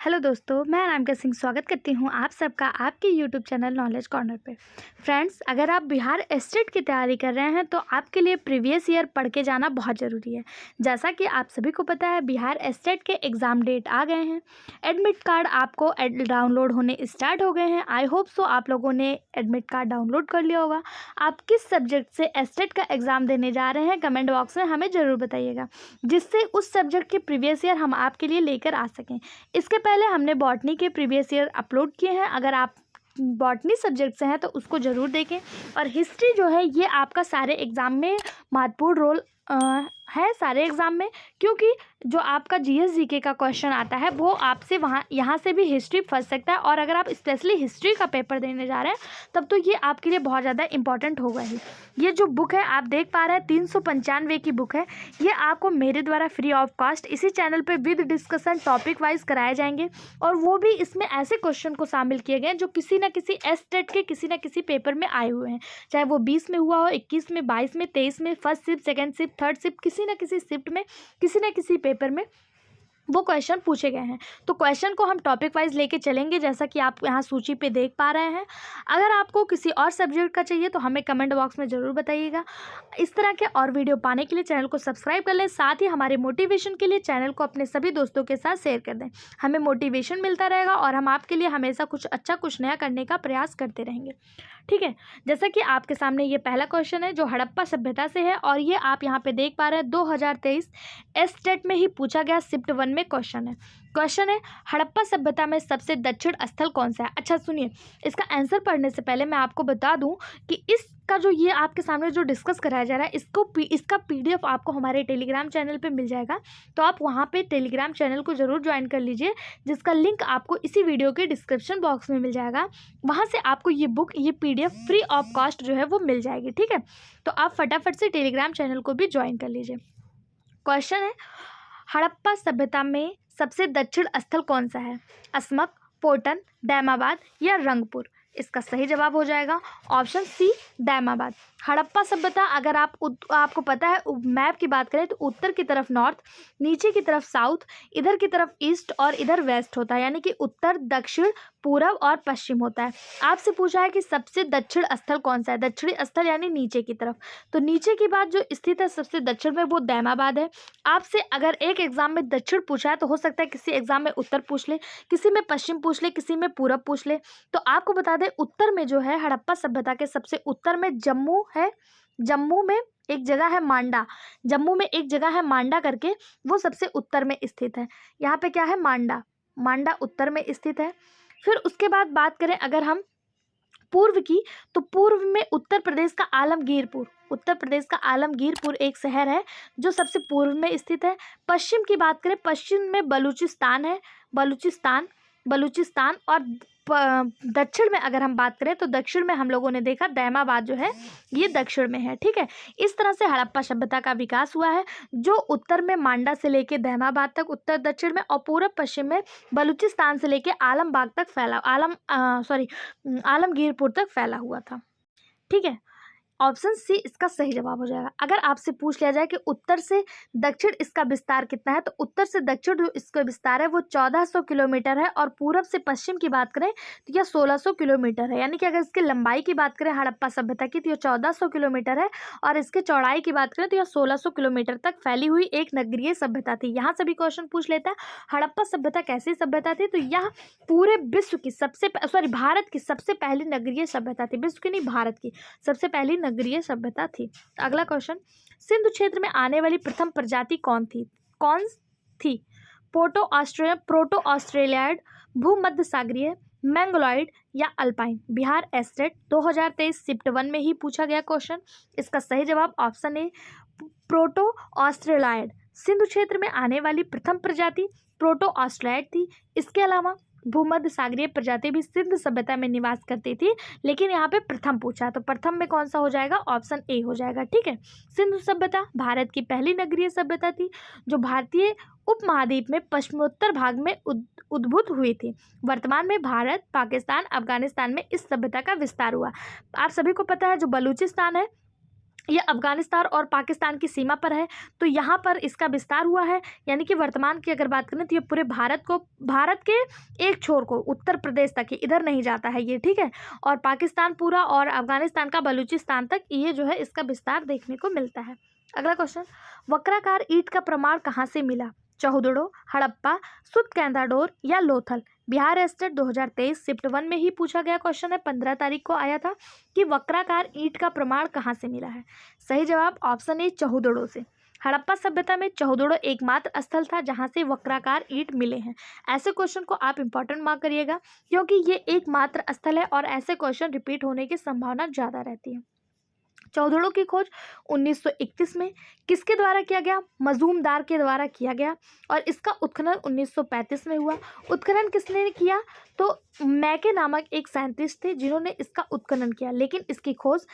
Hello दोस्तों, मैं अनामिका सिंह स्वागत करती हूँ आप सबका आपके यूट्यूब चैनल नॉलेज कॉर्नर पे। फ्रेंड्स, अगर आप बिहार एस्टेट की तैयारी कर रहे हैं तो आपके लिए प्रीवियस ईयर पढ़ के जाना बहुत ज़रूरी है। जैसा कि आप सभी को पता है, बिहार एस्टेट के एग्ज़ाम डेट आ गए हैं। एडमिट कार्ड आपको डाउनलोड होने स्टार्ट हो गए हैं। आई होप सो आप लोगों ने एडमिट कार्ड डाउनलोड कर लिया होगा। आप किस सब्जेक्ट से एस्टेट का एग्ज़ाम देने जा रहे हैं, कमेंट बॉक्स में हमें ज़रूर बताइएगा, जिससे उस सब्जेक्ट के प्रीवियस ईयर हम आपके लिए लेकर आ सकें। इसके पहले हमने बॉटनी के प्रीवियस ईयर अपलोड किए हैं। अगर आप बॉटनी सब्जेक्ट से हैं तो उसको ज़रूर देखें। और हिस्ट्री जो है ये आपका सारे एग्ज़ाम में महत्वपूर्ण रोल है सारे एग्ज़ाम में, क्योंकि जो आपका जीएस जीके का क्वेश्चन आता है वो आपसे यहाँ से भी हिस्ट्री फंस सकता है। और अगर आप स्पेशली हिस्ट्री का पेपर देने जा रहे हैं तब तो ये आपके लिए बहुत ज़्यादा इंपॉर्टेंट होगा ही। ये जो बुक है आप देख पा रहे हैं 395 की बुक है। ये आपको मेरे द्वारा फ्री ऑफ कॉस्ट इसी चैनल पे विद डिस्कशन टॉपिक वाइज कराए जाएंगे। और वो भी इसमें ऐसे क्वेश्चन को शामिल किए गए हैं जो किसी न किसी एस्टेट के किसी न किसी पेपर में आए हुए हैं, चाहे वो 20 में हुआ हो, 21 में, 22 में, 23 में, first shift, second shift, third shift, किसी न किसी शिफ्ट में, किसी न किसी पेपर में वो क्वेश्चन पूछे गए हैं। तो क्वेश्चन को हम टॉपिक वाइज लेके चलेंगे, जैसा कि आप यहाँ सूची पे देख पा रहे हैं। अगर आपको किसी और सब्जेक्ट का चाहिए तो हमें कमेंट बॉक्स में ज़रूर बताइएगा। इस तरह के और वीडियो पाने के लिए चैनल को सब्सक्राइब कर लें। साथ ही हमारे मोटिवेशन के लिए चैनल को अपने सभी दोस्तों के साथ शेयर कर दें। हमें मोटिवेशन मिलता रहेगा और हम आपके लिए हमेशा कुछ अच्छा कुछ नया करने का प्रयास करते रहेंगे। ठीक है, जैसा कि आपके सामने ये पहला क्वेश्चन है जो हड़प्पा सभ्यता से है, और ये आप यहाँ पे देख पा रहे हैं 2023 एस्टेट में ही पूछा गया शिफ्ट 1 में क्वेश्चन है हड़प्पा सभ्यता में सबसे दक्षिण स्थल कौन सा है। अच्छा सुनिए, इसका आंसर पढ़ने से पहले मैं आपको बता दूं कि इसका जो ये आपके सामने जो डिस्कस कराया जा रहा है इसका पीडीएफ आपको हमारे टेलीग्राम चैनल पे मिल जाएगा। तो आप वहाँ पे टेलीग्राम चैनल को ज़रूर ज्वाइन कर लीजिए, जिसका लिंक आपको इसी वीडियो के डिस्क्रिप्शन बॉक्स में मिल जाएगा। वहाँ से आपको ये बुक, ये पीडीएफ फ्री ऑफ कॉस्ट जो है वो मिल जाएगी। ठीक है, तो आप फटाफट से टेलीग्राम चैनल को भी ज्वाइन कर लीजिए। क्वेश्चन है, हड़प्पा सभ्यता में सबसे दक्षिण स्थल कौन सा है? अस्मक, पोटन, दैमाबाद या रंगपुर? इसका सही जवाब हो जाएगा ऑप्शन सी, दैमाबाद। हड़प्पा सभ्यता, अगर आपको पता है मैप की बात करें तो उत्तर की तरफ नॉर्थ, नीचे की तरफ साउथ, इधर की तरफ ईस्ट और इधर वेस्ट होता है, यानी कि उत्तर, दक्षिण, पूरब और पश्चिम होता है। आपसे पूछा है कि सबसे दक्षिण स्थल कौन सा है, दक्षिणी स्थल यानी नीचे की तरफ। तो नीचे की बात जो स्थित है सबसे दक्षिण में वो दैमाबाद है। आपसे अगर एक एग्जाम में दक्षिण पूछा है तो हो सकता है किसी एग्जाम में उत्तर पूछ ले, किसी में पश्चिम पूछ ले, किसी में पूरब पूछ ले। तो आपको बता दें उत्तर में जो है हड़प्पा सभ्यता के सबसे उत्तर में जम्मू है। जम्मू में एक जगह है मांडा, जम्मू में एक जगह है मांडा करके, वो सबसे उत्तर में स्थित है। यहाँ पे क्या है, मांडा, मांडा उत्तर में स्थित है। फिर उसके बाद बात करें अगर हम पूर्व की, तो पूर्व में उत्तर प्रदेश का आलमगीरपुर, उत्तर प्रदेश का आलमगीरपुर एक शहर है जो सबसे पूर्व में स्थित है। पश्चिम की बात करें, पश्चिम में बलूचिस्तान है, बलूचिस्तान। और दक्षिण में अगर हम बात करें तो दक्षिण में हम लोगों ने देखा दैमाबाद जो है ये दक्षिण में है। ठीक है, इस तरह से हड़प्पा सभ्यता का विकास हुआ है, जो उत्तर में मांडा से लेके दैमाबाद तक उत्तर दक्षिण में, और पूरब पश्चिम में बलूचिस्तान से लेके आलमबाग तक फैला, आलमगीरपुर तक फैला हुआ था। ठीक है, ऑप्शन सी इसका सही जवाब हो जाएगा। अगर आपसे पूछ लिया जाए कि उत्तर से दक्षिण इसका विस्तार कितना है, तो उत्तर से दक्षिण जो इसका विस्तार है वो 1400 किलोमीटर है। और पूरब से पश्चिम की बात करें तो यह 1600 किलोमीटर है। यानी कि अगर इसकी लंबाई की बात करें हड़प्पा सभ्यता की तो यह 1400 किलोमीटर है, और इसके चौड़ाई की बात करें तो यह 1600 किलोमीटर तक फैली हुई एक नगरीय सभ्यता थी। यहाँ से भी क्वेश्चन पूछ लेता है हड़प्पा सभ्यता कैसी सभ्यता थी, तो यह पूरे विश्व की भारत की सबसे पहली नगरीय सभ्यता थी। विश्व की नहीं, भारत की सबसे पहली नगरीय सभ्यता थी। अगला क्वेश्चन, सिंधु क्षेत्र में आने वाली प्रथम प्रजाति कौन थी? प्रोटो ऑस्ट्रेलियाड, भूमध्य सागरीय, मैंगलोइड या अल्पाइन? बिहार एस्टेट 2023 शिफ्ट 1 में ही पूछा गया क्वेश्चन। इसका सही जवाब ऑप्शन ए, प्रोटो ऑस्ट्रेलियाड। सिंधु क्षेत्र में आने वाली प्रथम प्रजाति प्रोटो ऑस्ट्रेलियाड थी। इसके अलावा भूमध्य सागरीय प्रजाति भी सिंधु सभ्यता में निवास करती थी, लेकिन यहाँ पे प्रथम पूछा, तो प्रथम में कौन सा हो जाएगा, ऑप्शन ए हो जाएगा। ठीक है, सिंधु सभ्यता भारत की पहली नगरीय सभ्यता थी जो भारतीय उपमहाद्वीप में पश्चिमोत्तर भाग में उद्भूत हुई थी। वर्तमान में भारत, पाकिस्तान, अफगानिस्तान में इस सभ्यता का विस्तार हुआ। आप सभी को पता है जो बलूचिस्तान है ये अफगानिस्तान और पाकिस्तान की सीमा पर है, तो यहाँ पर इसका विस्तार हुआ है। यानी कि वर्तमान की अगर बात करें तो ये पूरे भारत के एक छोर को, उत्तर प्रदेश तक ही, इधर नहीं जाता है ये, ठीक है। और पाकिस्तान पूरा और अफगानिस्तान का बलूचिस्तान तक ये जो है इसका विस्तार देखने को मिलता है। अगला क्वेश्चन, वक्राकार ईंट का प्रमाण कहाँ से मिला? चौहुदड़ो, हड़प्पा, सुतकेंदाडोर या लोथल? बिहार एस्टेट 2023 शिफ्ट 1 में ही पूछा गया क्वेश्चन है, 15 तारीख को आया था कि वक्राकार ईंट का प्रमाण कहाँ से मिला है। सही जवाब ऑप्शन ए, चौहुदड़ो से। हड़प्पा सभ्यता में चौहुदड़ो एकमात्र स्थल था जहां से वक्राकार ईंट मिले हैं। ऐसे क्वेश्चन को आप इंपॉर्टेंट मार्क करिएगा, क्योंकि ये एकमात्र स्थल है और ऐसे क्वेश्चन रिपीट होने की संभावना ज़्यादा रहती है। चौहुदड़ो की खोज 1931 में किसके द्वारा किया गया? मजूमदार के द्वारा किया गया। और इसका उत्खनन 1935 में हुआ। उत्खनन किसने किया? तो मैके नामक एक साइंटिस्ट थे जिन्होंने इसका उत्खनन किया, लेकिन इसकी खोज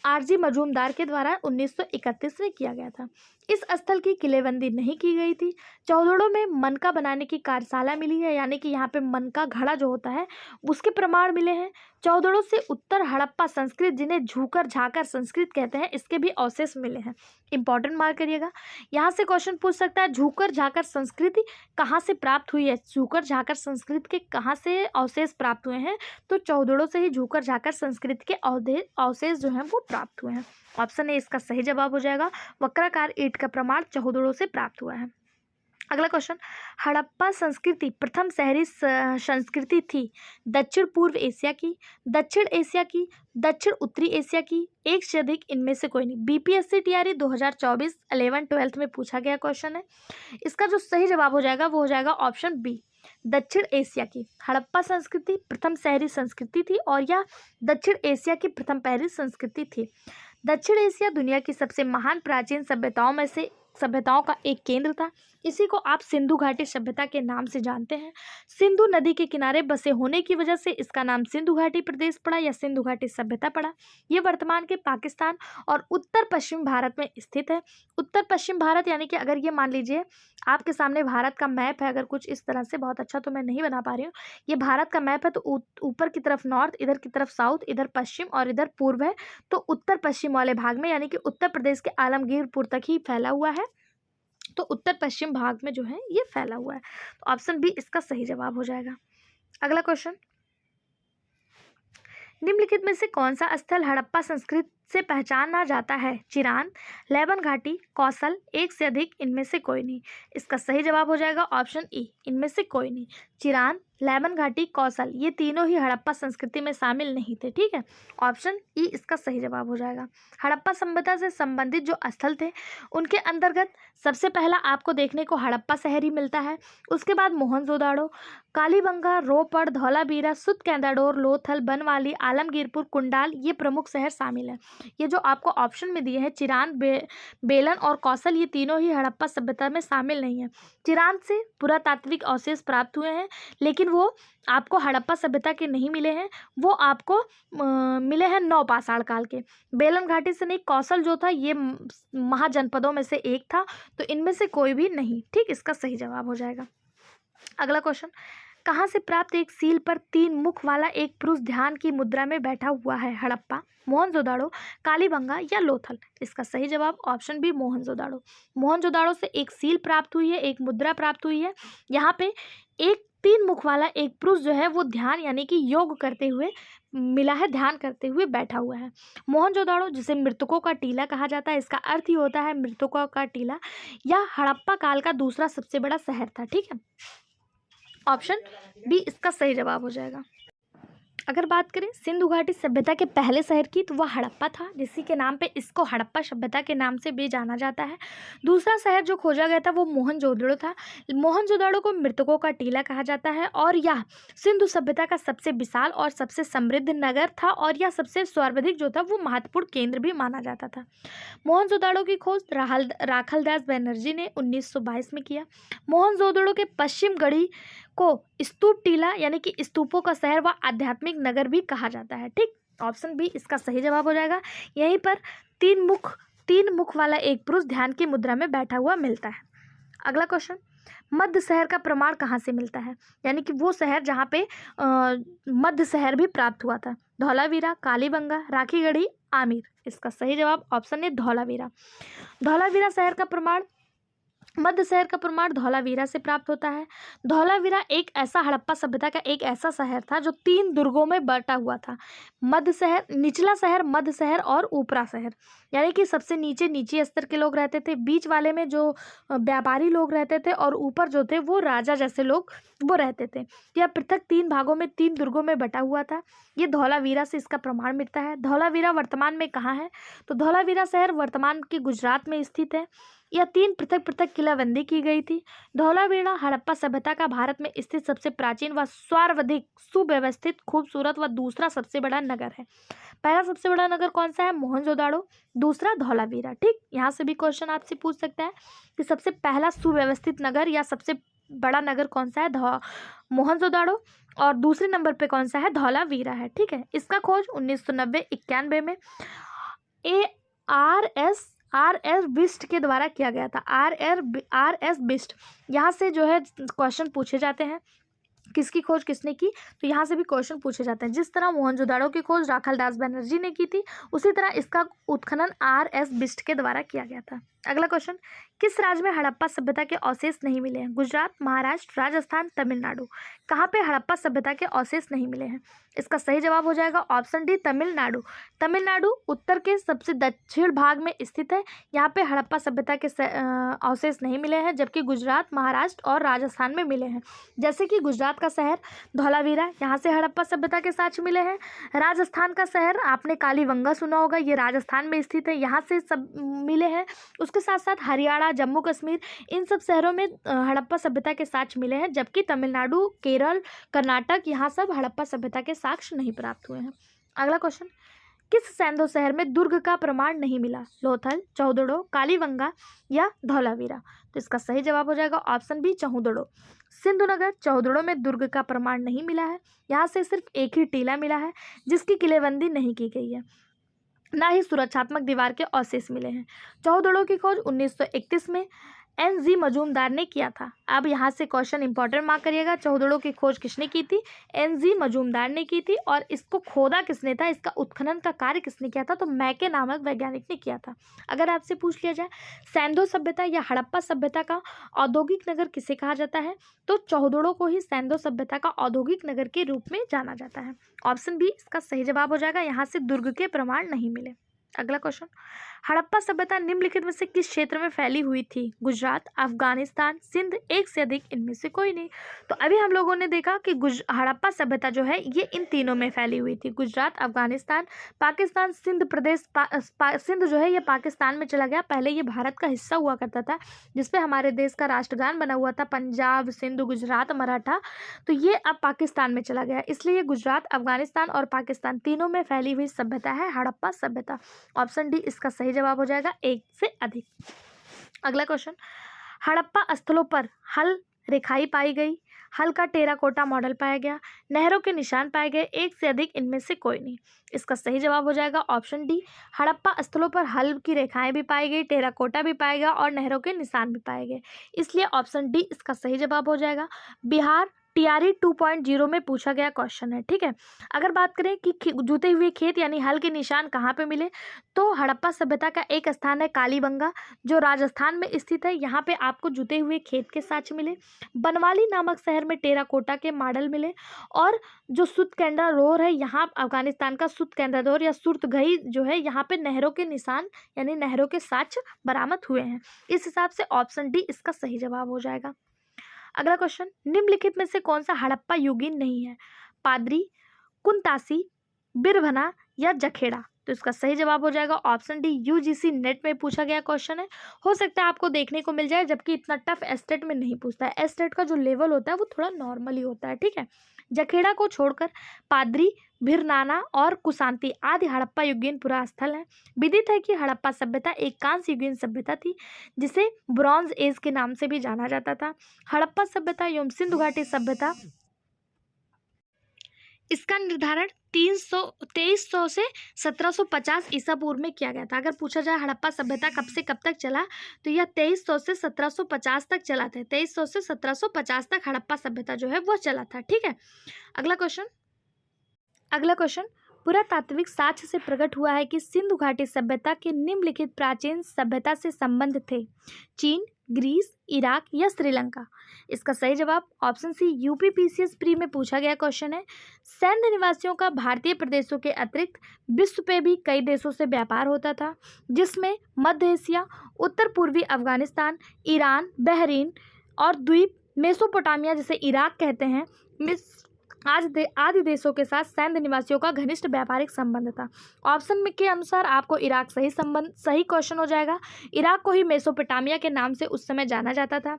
आरजी मजूमदार के द्वारा 1931 में किया गया था। इस स्थल की किलेबंदी नहीं की गई थी। चौहुदड़ो में मनका बनाने की कार्यशाला मिली है, यानी कि यहाँ पे मनका घड़ा जो होता है उसके प्रमाण मिले हैं। चौहुदड़ो से उत्तर हड़प्पा संस्कृत, जिन्हें झूकर झाकर संस्कृत कहते हैं, इसके भी अवशेष मिले हैं। इंपॉर्टेंट मार्क करिएगा, यहाँ से क्वेश्चन पूछ सकता है झूकर झाकर संस्कृति कहाँ से प्राप्त हुई है? झूकर झाकर संस्कृत के कहाँ से अवशेष प्राप्त हुए हैं? तो चौहुदड़ो से ही झूकर झाकर संस्कृति के अवशेष जो हैं वो प्राप्त हुए हैं। ऑप्शन ए इसका सही जवाब हो जाएगा। वक्राकार ईंट का प्रमाण चौहुदड़ो से प्राप्त हुआ है। अगला क्वेश्चन, हड़प्पा संस्कृति प्रथम शहरी संस्कृति थी दक्षिण पूर्व एशिया की, दक्षिण एशिया की, दक्षिण उत्तरी एशिया की, एक से अधिक, इनमें से कोई नहीं। बीपीएससी टीआरई 2024 11-12 में पूछा गया क्वेश्चन है। इसका जो सही जवाब हो जाएगा वो हो जाएगा ऑप्शन बी, दक्षिण एशिया की। हड़प्पा संस्कृति प्रथम शहरी संस्कृति थी और यह दक्षिण एशिया की प्रथम शहरी संस्कृति थी। दक्षिण एशिया दुनिया की सबसे महान प्राचीन सभ्यताओं का एक केंद्र था। इसी को आप सिंधु घाटी सभ्यता के नाम से जानते हैं। सिंधु नदी के किनारे बसे होने की वजह से इसका नाम सिंधु घाटी प्रदेश पड़ा या सिंधु घाटी सभ्यता पड़ा। ये वर्तमान के पाकिस्तान और उत्तर पश्चिम भारत में स्थित है। उत्तर पश्चिम भारत यानी कि अगर ये मान लीजिए आपके सामने भारत का मैप है, अगर कुछ इस तरह से, बहुत अच्छा तो मैं नहीं बना पा रही हूँ, ये भारत का मैप है, तो ऊपर की तरफ नॉर्थ, इधर की तरफ साउथ, इधर पश्चिम और इधर पूर्व है। तो उत्तर पश्चिम वाले भाग में यानी कि उत्तर प्रदेश के आलमगीरपुर तक ही फैला हुआ है। तो उत्तर पश्चिम भाग में जो है ये फैला हुआ है। तो ऑप्शन बी इसका सही जवाब हो जाएगा। अगला क्वेश्चन, निम्नलिखित में से कौन सा स्थल हड़प्पा संस्कृति से पहचाना जाता है? चिरान, लेबन घाटी, कौशल, एक से अधिक, इनमें से कोई नहीं। इसका सही जवाब हो जाएगा ऑप्शन ई, इनमें से कोई नहीं। चिरान, लेबन घाटी, कौशल, ये तीनों ही हड़प्पा संस्कृति में शामिल नहीं थे, ठीक है। ऑप्शन ई इसका सही जवाब हो जाएगा। हड़प्पा सभ्यता से संबंधित जो स्थल थे उनके अंतर्गत सबसे पहला आपको देखने को हड़प्पा शहर ही मिलता है। उसके बाद मोहनजोदाड़ो, कालीबंगा, रोपड़, धौलावीरा, सुतकेंदाडोर, लोथल, बनवाली, आलमगीरपुर, कुंडाल, ये प्रमुख शहर शामिल हैं। ये जो आपको ऑप्शन में दिए हैं चिरान, बेलन और कौशल, ये तीनों ही हड़प्पा सभ्यता में शामिल नहीं है। चिरान से पुरातात्विक अवशेष प्राप्त हुए हैं, लेकिन वो आपको हड़प्पा सभ्यता के नहीं मिले हैं, वो आपको मिले हैं नवपाषाण काल के। बेलन घाटी से नहीं, कौशल जो था ये महाजनपदों में से एक था, तो इनमें से कोई भी नहीं, ठीक, इसका सही जवाब हो जाएगा। अगला क्वेश्चन, कहाँ से प्राप्त एक सील पर 3 मुख वाला एक पुरुष ध्यान की मुद्रा में बैठा हुआ है? हड़प्पा, मोहनजोदाड़ो, कालीबंगा या लोथल? इसका सही जवाब ऑप्शन बी, मोहनजोदाड़ो। मोहनजोदाड़ो से एक सील प्राप्त हुई है, एक मुद्रा प्राप्त हुई है। यहाँ पे एक 3 मुख वाला एक पुरुष जो है वो ध्यान यानी कि योग करते हुए मिला है, ध्यान करते हुए बैठा हुआ है। मोहनजोदाड़ो, जिसे मृतकों का टीला कहा जाता है, इसका अर्थ ही होता है मृतकों का टीला। यह हड़प्पा काल का दूसरा सबसे बड़ा शहर था, ठीक है। ऑप्शन बी इसका सही जवाब हो जाएगा। अगर बात करें सिंधु घाटी सभ्यता के पहले शहर की, तो वह हड़प्पा था, जिसी के नाम पे इसको हड़प्पा सभ्यता के नाम से भी जाना जाता है। दूसरा शहर जो खोजा गया था वो मोहनजोदड़ो था। मोहनजोदड़ो को मृतकों का टीला कहा जाता है और यह सिंधु सभ्यता का सबसे विशाल और सबसे समृद्ध नगर था और यह सबसे सर्वाधिक जो था वो महत्वपूर्ण केंद्र भी माना जाता था। मोहनजोदड़ो की खोज राखलदास बनर्जी ने 1922 में किया। मोहनजोदड़ो के पश्चिम गढ़ी को स्तूप टीला यानी कि स्तूपों का शहर व आध्यात्मिक नगर भी कहा जाता है, ठीक। ऑप्शन बी इसका सही जवाब हो जाएगा। यहीं पर 3 मुख वाला एक पुरुष ध्यान की मुद्रा में बैठा हुआ मिलता है। अगला क्वेश्चन, मध्य शहर का प्रमाण कहाँ से मिलता है? यानी कि वो शहर जहाँ पे मध्य शहर भी प्राप्त हुआ था। धौलावीरा, कालीबंगा, राखीगढ़ी, आमिर। इसका सही जवाब ऑप्शन ए धौलावीरा। धौलावीरा शहर का प्रमाण, मध्य शहर का प्रमाण धौलावीरा से प्राप्त होता है। धौलावीरा एक ऐसा हड़प्पा सभ्यता का एक ऐसा शहर था जो 3 दुर्गों में बटा हुआ था। मध्य शहर, निचला शहर, मध्य शहर और ऊपरा शहर। यानी कि सबसे नीचे निची स्तर के लोग रहते थे, बीच वाले में जो व्यापारी लोग रहते थे, और ऊपर जो थे वो राजा जैसे लोग वो रहते थे। यह पृथक 3 भागों में 3 दुर्गों में बटा हुआ था। ये धौलावीरा से इसका प्रमाण मिलता है। धौलावीरा वर्तमान में कहाँ है? तो धौलावीरा शहर वर्तमान के गुजरात में स्थित है। यह 3 पृथक पृथक किलाबंदी की गई थी। धौलावीरा हड़प्पा सभ्यता का भारत में स्थित सबसे प्राचीन व सर्वाधिक सुव्यवस्थित, खूबसूरत व दूसरा सबसे बड़ा नगर है। पहला सबसे बड़ा नगर कौन सा है? मोहनजोदाड़ो। दूसरा धौलावीरा। ठीक, यहाँ से भी क्वेश्चन आपसे पूछ सकता है कि सबसे पहला सुव्यवस्थित नगर या सबसे बड़ा नगर कौन सा है? मोहनजोदाड़ो। और दूसरे नंबर पे कौन सा है? धौलावीरा है। ठीक है, इसका खोज 1990-91 में आर एस बिस्ट के द्वारा किया गया था। R S Bisht. यहाँ से जो है क्वेश्चन पूछे जाते हैं, किसकी खोज किसने की, तो यहाँ से भी क्वेश्चन पूछे जाते हैं। जिस तरह मोहनजोदाड़ो की खोज राखाल दास बनर्जी ने की थी, उसी तरह इसका उत्खनन आर एस बिस्ट के द्वारा किया गया था। अगला क्वेश्चन, किस राज्य में हड़प्पा सभ्यता के अवशेष नहीं मिले हैं? गुजरात, महाराष्ट्र, राजस्थान, तमिलनाडु। कहाँ पे हड़प्पा सभ्यता के अवशेष नहीं मिले हैं? इसका सही जवाब हो जाएगा ऑप्शन डी, तमिलनाडु। तमिलनाडु उत्तर के सबसे दक्षिण भाग में स्थित है। यहाँ पे हड़प्पा सभ्यता के अवशेष नहीं मिले हैं, जबकि गुजरात, महाराष्ट्र और राजस्थान में मिले हैं। जैसे कि गुजरात का शहर धौलावीरा, यहाँ से हड़प्पा सभ्यता के साक्ष्य मिले हैं। राजस्थान का शहर आपने कालीबंगा सुना होगा, ये राजस्थान में स्थित है, यहाँ से सब मिले हैं। उसके साथ साथ हरियाणा, जम्मू कश्मीर, इन सब शहरों में हड़प्पा सभ्यता के साक्ष्य मिले हैं, जबकि तमिलनाडु, केरल, कर्नाटक, यहाँ सब हड़प्पा सभ्यता के साक्ष्य नहीं प्राप्त हुए हैं। अगला क्वेश्चन, किस सैंधव शहर में दुर्ग का प्रमाण नहीं मिला? लोथल, चौदड़ो, कालीबंगा या धौलावीरा। तो इसका सही जवाब हो जाएगा ऑप्शन बी, चौदड़ो। सिंधुनगर, चौदड़ो में दुर्ग का प्रमाण नहीं मिला है। यहाँ से सिर्फ एक ही टीला मिला है, जिसकी किलेबंदी नहीं की गई है, ना ही सुरक्षात्मक दीवार के अवशेष मिले हैं। चौदड़ों की खोज 1931 में NG मजूमदार ने किया था। अब यहाँ से क्वेश्चन इंपॉर्टेंट मार्क करिएगा। चौदड़ों की खोज किसने की थी? NG मजूमदार ने की थी। और इसको खोदा किसने था? इसका उत्खनन का कार्य किसने किया था? तो मैके नामक वैज्ञानिक ने किया था। अगर आपसे पूछ लिया जाए सैंधव सभ्यता या हड़प्पा सभ्यता का औद्योगिक नगर किसे कहा जाता है, तो चौदड़ों को ही सैंधव सभ्यता का औद्योगिक नगर के रूप में जाना जाता है। ऑप्शन बी इसका सही जवाब हो जाएगा। यहाँ से दुर्ग के प्रमाण नहीं मिले। अगला क्वेश्चन, हड़प्पा सभ्यता निम्नलिखित में से किस क्षेत्र में फैली हुई थी? गुजरात, अफगानिस्तान, सिंध, एक से अधिक, इनमें से कोई नहीं। तो अभी हम लोगों ने देखा कि हड़प्पा सभ्यता जो है ये इन तीनों में फैली हुई थी। गुजरात, अफगानिस्तान, पाकिस्तान, सिंध प्रदेश। सिंध जो है ये पाकिस्तान में चला गया। पहले ये भारत का हिस्सा हुआ करता था, जिसपे हमारे देश का राष्ट्रगान बना हुआ था, पंजाब, सिंध, गुजरात, मराठा। तो ये अब पाकिस्तान में चला गया, इसलिए गुजरात, अफगानिस्तान और पाकिस्तान तीनों में फैली हुई सभ्यता है हड़प्पा सभ्यता। ऑप्शन डी इसका सही जवाब हो जाएगा, एक से अधिक। अगला क्वेश्चन, हड़प्पा स्थलों पर हल रेखाई पाई गई, हल का टेराकोटा मॉडल पाया गया, नहरों के निशान पाए गए, एक से अधिक, इनमें से कोई नहीं। इसका सही जवाब हो जाएगा ऑप्शन डी, हड़प्पा स्थलों पर हल की रेखाएं भी पाई गई, टेराकोटा भी पाया गया और नहरों के निशान भी पाए गए, इसलिए ऑप्शन डी इसका सही जवाब हो जाएगा। बिहार TRE 2.0 में पूछा गया क्वेश्चन है। ठीक है, अगर बात करें कि जुते हुए खेत यानी हल के निशान कहाँ पे मिले, तो हड़प्पा सभ्यता का एक स्थान है कालीबंगा, जो राजस्थान में स्थित है। यहाँ पे आपको जुते हुए खेत के साक्ष्य मिले। बनवाली नामक शहर में टेराकोटा के मॉडल मिले। और जो सुतकेंद्रा रोर है, यहाँ अफगानिस्तान का सुतकेंद्रा रोर या सुर्तगही जो है, यहाँ पे नहरों के निशान यानी नहरों के साक्ष्य बरामद हुए हैं। इस हिसाब से ऑप्शन डी इसका सही जवाब हो जाएगा। अगला क्वेश्चन, निम्नलिखित में से कौन सा हड़प्पा युगीन नहीं है? पादरी, कुंतासी, बिरभना या जखेड़ा। तो इसका सही जवाब हो जाएगा ऑप्शन डी, UGC नेट में पूछा गया क्वेश्चन है। हो सकता है आपको देखने को मिल जाए, जबकि इतना टफ एस्टेट में नहीं पूछता है। एस्टेट का जो लेवल होता है वो थोड़ा नॉर्मल ही होता है। ठीक है, जखेड़ा को छोड़कर पादरी, भिरनाना और कुशांति आदि हड़प्पा युगीन पुरा स्थल है। विदित है कि हड़प्पा सभ्यता एक कांस्य युगीन सभ्यता थी, जिसे ब्रॉन्ज एज के नाम से भी जाना जाता था। हड़प्पा सभ्यता एवं सिंधु घाटी सभ्यता, इसका निर्धारण 2300 से 1750 ईसा पूर्व में किया गया था। अगर पूछा जाए हड़प्पा सभ्यता कब से कब तक चला, तो यह 2300 से 1750 तक चला था। 2300 से 1750 तक हड़प्पा सभ्यता जो है वो चला था। ठीक है, अगला क्वेश्चन, पुरातात्विक साक्ष्य से प्रकट हुआ है कि सिंधु घाटी सभ्यता के निम्नलिखित प्राचीन सभ्यता से संबंध थे? चीन, ग्रीस, इराक या श्रीलंका? इसका सही जवाब ऑप्शन सी यूपीपीसीएस प्री में पूछा गया क्वेश्चन है। सैन्य निवासियों का भारतीय प्रदेशों के अतिरिक्त विश्व पे भी कई देशों से व्यापार होता था, जिसमें मध्य एशिया, उत्तर पूर्वी अफगानिस्तान, ईरान, बहरीन और द्वीप मेसोपोटामिया जिसे इराक कहते हैं आदि देशों के साथ सैन्य निवासियों का घनिष्ठ व्यापारिक संबंध था। ऑप्शन में के अनुसार आपको इराक सही क्वेश्चन हो जाएगा। इराक को ही मेसोपोटामिया के नाम से उस समय जाना जाता था।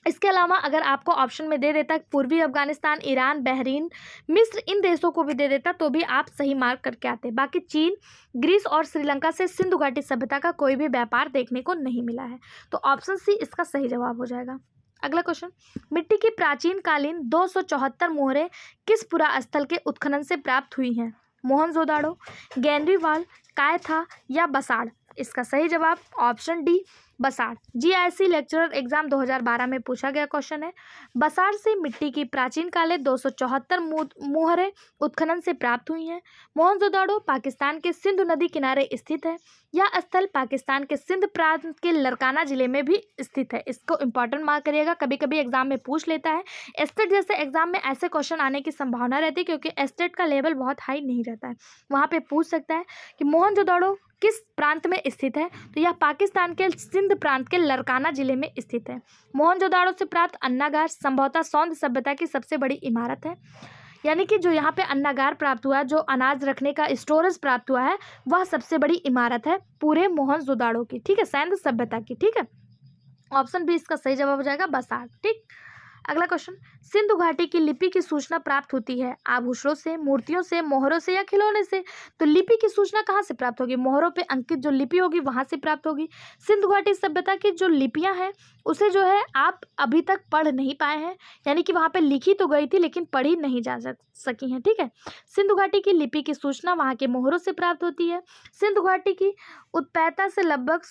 इसके अलावा अगर आपको ऑप्शन में दे देता पूर्वी अफगानिस्तान, ईरान, बहरीन, मिस्र, इन देशों को भी दे देता तो भी आप सही मार्क करके आते। बाकी चीन, ग्रीस और श्रीलंका से सिंधु घाटी सभ्यता का कोई भी व्यापार देखने को नहीं मिला है। तो ऑप्शन सी इसका सही जवाब हो जाएगा। अगला क्वेश्चन, मिट्टी की प्राचीन कालीन 274 मोहरें किस पुरा स्थल के उत्खनन से प्राप्त हुई हैं? मोहनजोदाड़ो, गैंडरीवाल, कायथा या बसाड़? इसका सही जवाब option D Basarh. GIC lecturer exam 2012 में पूछा गया क्वेश्चन है। बसाड़ से मिट्टी की प्राचीन कालीन 274 मोहरें उत्खनन से प्राप्त हुई हैं। मोहनजोदाड़ो पाकिस्तान के सिंधु नदी किनारे स्थित है। यह स्थल पाकिस्तान के सिंध प्रांत के लरकाना जिले में भी स्थित है। इसको इंपॉर्टेंट मार्क करिएगा, कभी कभी एग्जाम में पूछ लेता है। एस्टेट जैसे एग्जाम में ऐसे क्वेश्चन आने की संभावना रहती है क्योंकि एस्टेट का लेवल बहुत हाई नहीं रहता है। वहाँ पे पूछ सकता है कि मोहनजोदाड़ो किस प्रांत में स्थित है, तो यह पाकिस्तान के सिंध प्रांत के लरकाना जिले में स्थित है। मोहनजोदाड़ो से प्राप्त अन्नागार संभवतः सौंध सभ्यता की सबसे बड़ी इमारत है। यानी कि जो यहाँ पे अन्नागार प्राप्त हुआ है, जो अनाज रखने का स्टोरेज प्राप्त हुआ है, वह सबसे बड़ी इमारत है पूरे मोहनजोदाड़ो की। ठीक है, सैंध सभ्यता की। ठीक है, ऑप्शन बी इसका सही जवाब हो जाएगा बसाड़। ठीक, अगला क्वेश्चन, सिंधु घाटी की लिपि की सूचना प्राप्त होती है आभूषणों से, मूर्तियों से, मोहरों से या खिलौने से? तो लिपि की सूचना कहाँ से प्राप्त होगी? मोहरों पे अंकित जो लिपि होगी वहां से प्राप्त होगी। सिंधु घाटी सभ्यता की जो लिपियां हैं उसे जो है आप अभी तक पढ़ नहीं पाए हैं, यानी कि वहां पे लिखी तो गई थी लेकिन पढ़ी नहीं जा सकी हैं। ठीक है, सिंधु घाटी की लिपि की सूचना वहां के मोहरों से प्राप्त होती है। सिंधु घाटी की उत्पत्ति से लगभग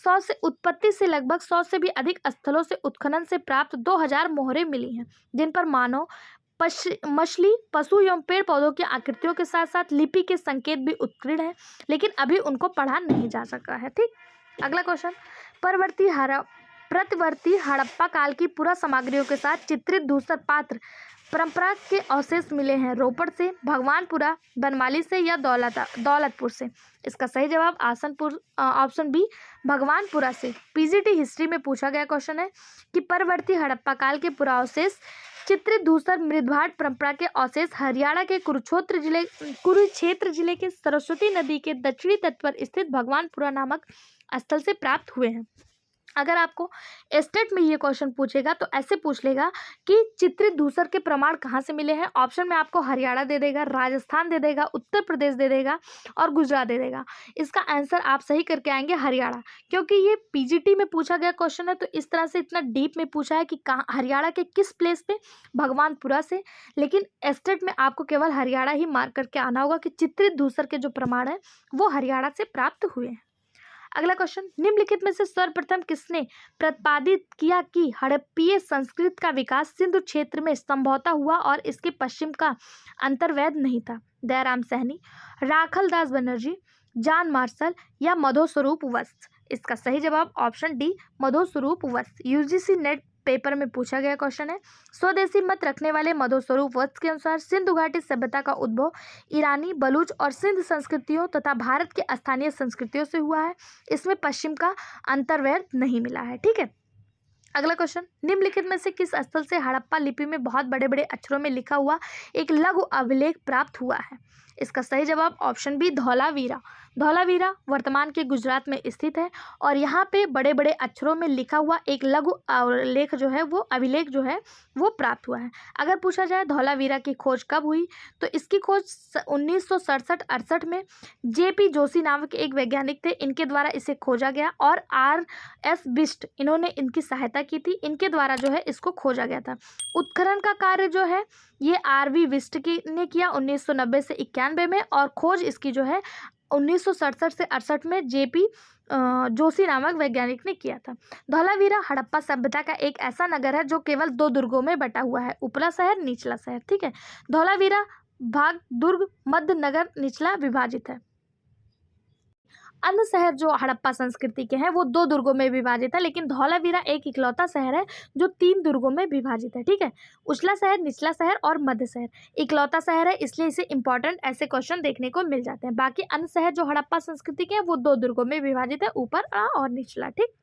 100 से भी अधिक स्थलों से उत्खनन से प्राप्त 2000 मोहरें मिली हैं, जिन पर मानव, मछली, पशु एवं पेड़ पौधों की आकृतियों के साथ साथ लिपि के संकेत भी उत्कीर्ण है, लेकिन अभी उनको पढ़ा नहीं जा सका है। ठीक, अगला क्वेश्चन, प्रतिवर्ती हड़प्पा काल की पुरा सामग्रियों के साथ चित्रित धूसर पात्र परंपरा के अवशेष मिले हैं रोपड़ से, भगवानपुरा, बनमाली से या दौलतपुर से? इसका सही जवाब ऑप्शन बी भगवानपुरा से। पीजीटी हिस्ट्री में पूछा गया क्वेश्चन है कि परवर्ती हड़प्पा काल के पुरावशेष चित्रित धूसर मृदभाट परंपरा के अवशेष हरियाणा के कुरुक्षेत्र जिले के सरस्वती नदी के दक्षिणी तट पर स्थित भगवानपुरा नामक स्थल से प्राप्त हुए हैं। अगर आपको स्टेट में ये क्वेश्चन पूछेगा तो ऐसे पूछ लेगा कि चित्रित धूसर के प्रमाण कहाँ से मिले हैं। ऑप्शन में आपको हरियाणा दे देगा, राजस्थान दे देगा, उत्तर प्रदेश दे देगा और गुजरात दे देगा। इसका आंसर आप सही करके आएंगे हरियाणा, क्योंकि ये पीजीटी में पूछा गया क्वेश्चन है तो इस तरह से इतना डीप में पूछा है कि कहाँ हरियाणा के किस प्लेस पे, भगवानपुरा से। लेकिन स्टेट में आपको केवल हरियाणा ही मार्क करके आना होगा कि चित्रित धूसर के जो प्रमाण है वो हरियाणा से प्राप्त हुए हैं। अगला क्वेश्चन, निम्नलिखित में से सर्वप्रथम किसने प्रतिपादित किया कि हड़प्पीय संस्कृति का विकास सिंधु क्षेत्र में संभवतः हुआ और इसके पश्चिम का अंतर्वेद नहीं था? दयाराम सैनी, राखल दास बनर्जी, जॉन मार्शल या मधोस्वरूप वत्स? इसका सही जवाब ऑप्शन डी मधोस्वरूप वत्स। यूजीसी नेट पेपर में पूछा गया क्वेश्चन है। स्वदेशी मत रखने वाले मधोस्वरूप वत्स के अनुसार सिंधु घाटी सभ्यता का उद्भव ईरानी, बलूच और सिंध संस्कृतियों तथा भारत के स्थानीय संस्कृतियों से हुआ है। इसमें पश्चिम का अंतर्वेद नहीं मिला है। ठीक है, अगला क्वेश्चन, निम्नलिखित में से किस स्थल से हड़प्पा लिपि में बहुत बड़े बड़े अक्षरों में लिखा हुआ एक लघु अभिलेख प्राप्त हुआ है? इसका सही जवाब ऑप्शन बी धौलावीरा। धौलावीरा वर्तमान के गुजरात में स्थित है और यहाँ पे बड़े बड़े अक्षरों में लिखा हुआ एक लघु लेख जो है वो अभिलेख जो है वो प्राप्त हुआ है। अगर पूछा जाए धौलावीरा की खोज कब हुई तो इसकी खोज 1967-68 में जेपी जोशी नामक एक वैज्ञानिक थे, इनके द्वारा इसे खोजा गया और RS बिस्ट इन्होंने इनकी सहायता की थी, इनके द्वारा जो है इसको खोजा गया था। उत्खनन का कार्य जो है ये RV बिस्ट ने किया 1990 से 91 में और खोज इसकी जो है 1967 से 68 में जेपी जोशी नामक वैज्ञानिक ने किया था। धौलावीरा हड़प्पा सभ्यता का एक ऐसा नगर है जो केवल 2 दुर्गों में बटा हुआ है, उपला शहर, निचला शहर। ठीक है, धौलावीरा भाग दुर्ग, मध्य, नगर, निचला विभाजित है। अन्य शहर जो हड़प्पा संस्कृति के हैं वो 2 दुर्गों में विभाजित है, लेकिन धौलावीरा एक इकलौता शहर है जो 3 दुर्गों में विभाजित है। ठीक है, उछला शहर, निचला शहर और मध्य शहर। इकलौता शहर है इसलिए इसे इंपॉर्टेंट ऐसे क्वेश्चन देखने को मिल जाते हैं। बाकी अन्य शहर जो हड़प्पा संस्कृति के हैं वो 2 दुर्गों में विभाजित है, ऊपर और निचला। ठीक,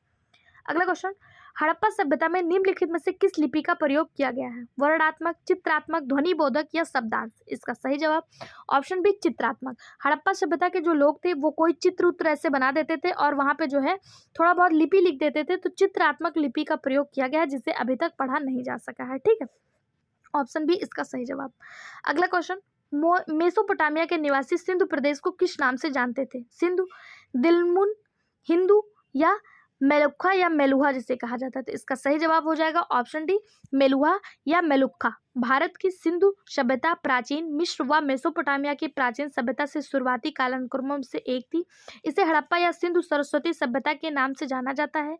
अगला क्वेश्चन, हड़प्पा सभ्यता में निम्नलिखित में से किस लिपि का प्रयोग किया गया है? वर्णात्मक, चित्रात्मक, ध्वनिबोधक या शब्दांश? इसका सही जवाब ऑप्शन बी चित्रात्मक। हड़प्पा सभ्यता के जो लोग थे वो कोई चित्र उत्र ऐसे बना देते थे और वहाँ पे जो है थोड़ा बहुत लिपि लिख देते थे, तो चित्रात्मक लिपि का प्रयोग किया गया है जिसे अभी तक पढ़ा नहीं जा सका है। ठीक है, ऑप्शन बी इसका सही जवाब। अगला क्वेश्चन, मेसोपोटामिया के निवासी सिंधु प्रदेश को किस नाम से जानते थे? सिंधु, दिलमुन, हिंदू या मेलुक्खा या मेलुहा जिसे कहा जाता है? तो इसका सही जवाब हो जाएगा ऑप्शन डी मेलुहा या मेलुक्खा। भारत की सिंधु सभ्यता प्राचीन मिस्र व मेसोपोटामिया की प्राचीन सभ्यता से शुरुआती कालानुक्रमों से एक थी। इसे हड़प्पा या सिंधु सरस्वती सभ्यता के नाम से जाना जाता है।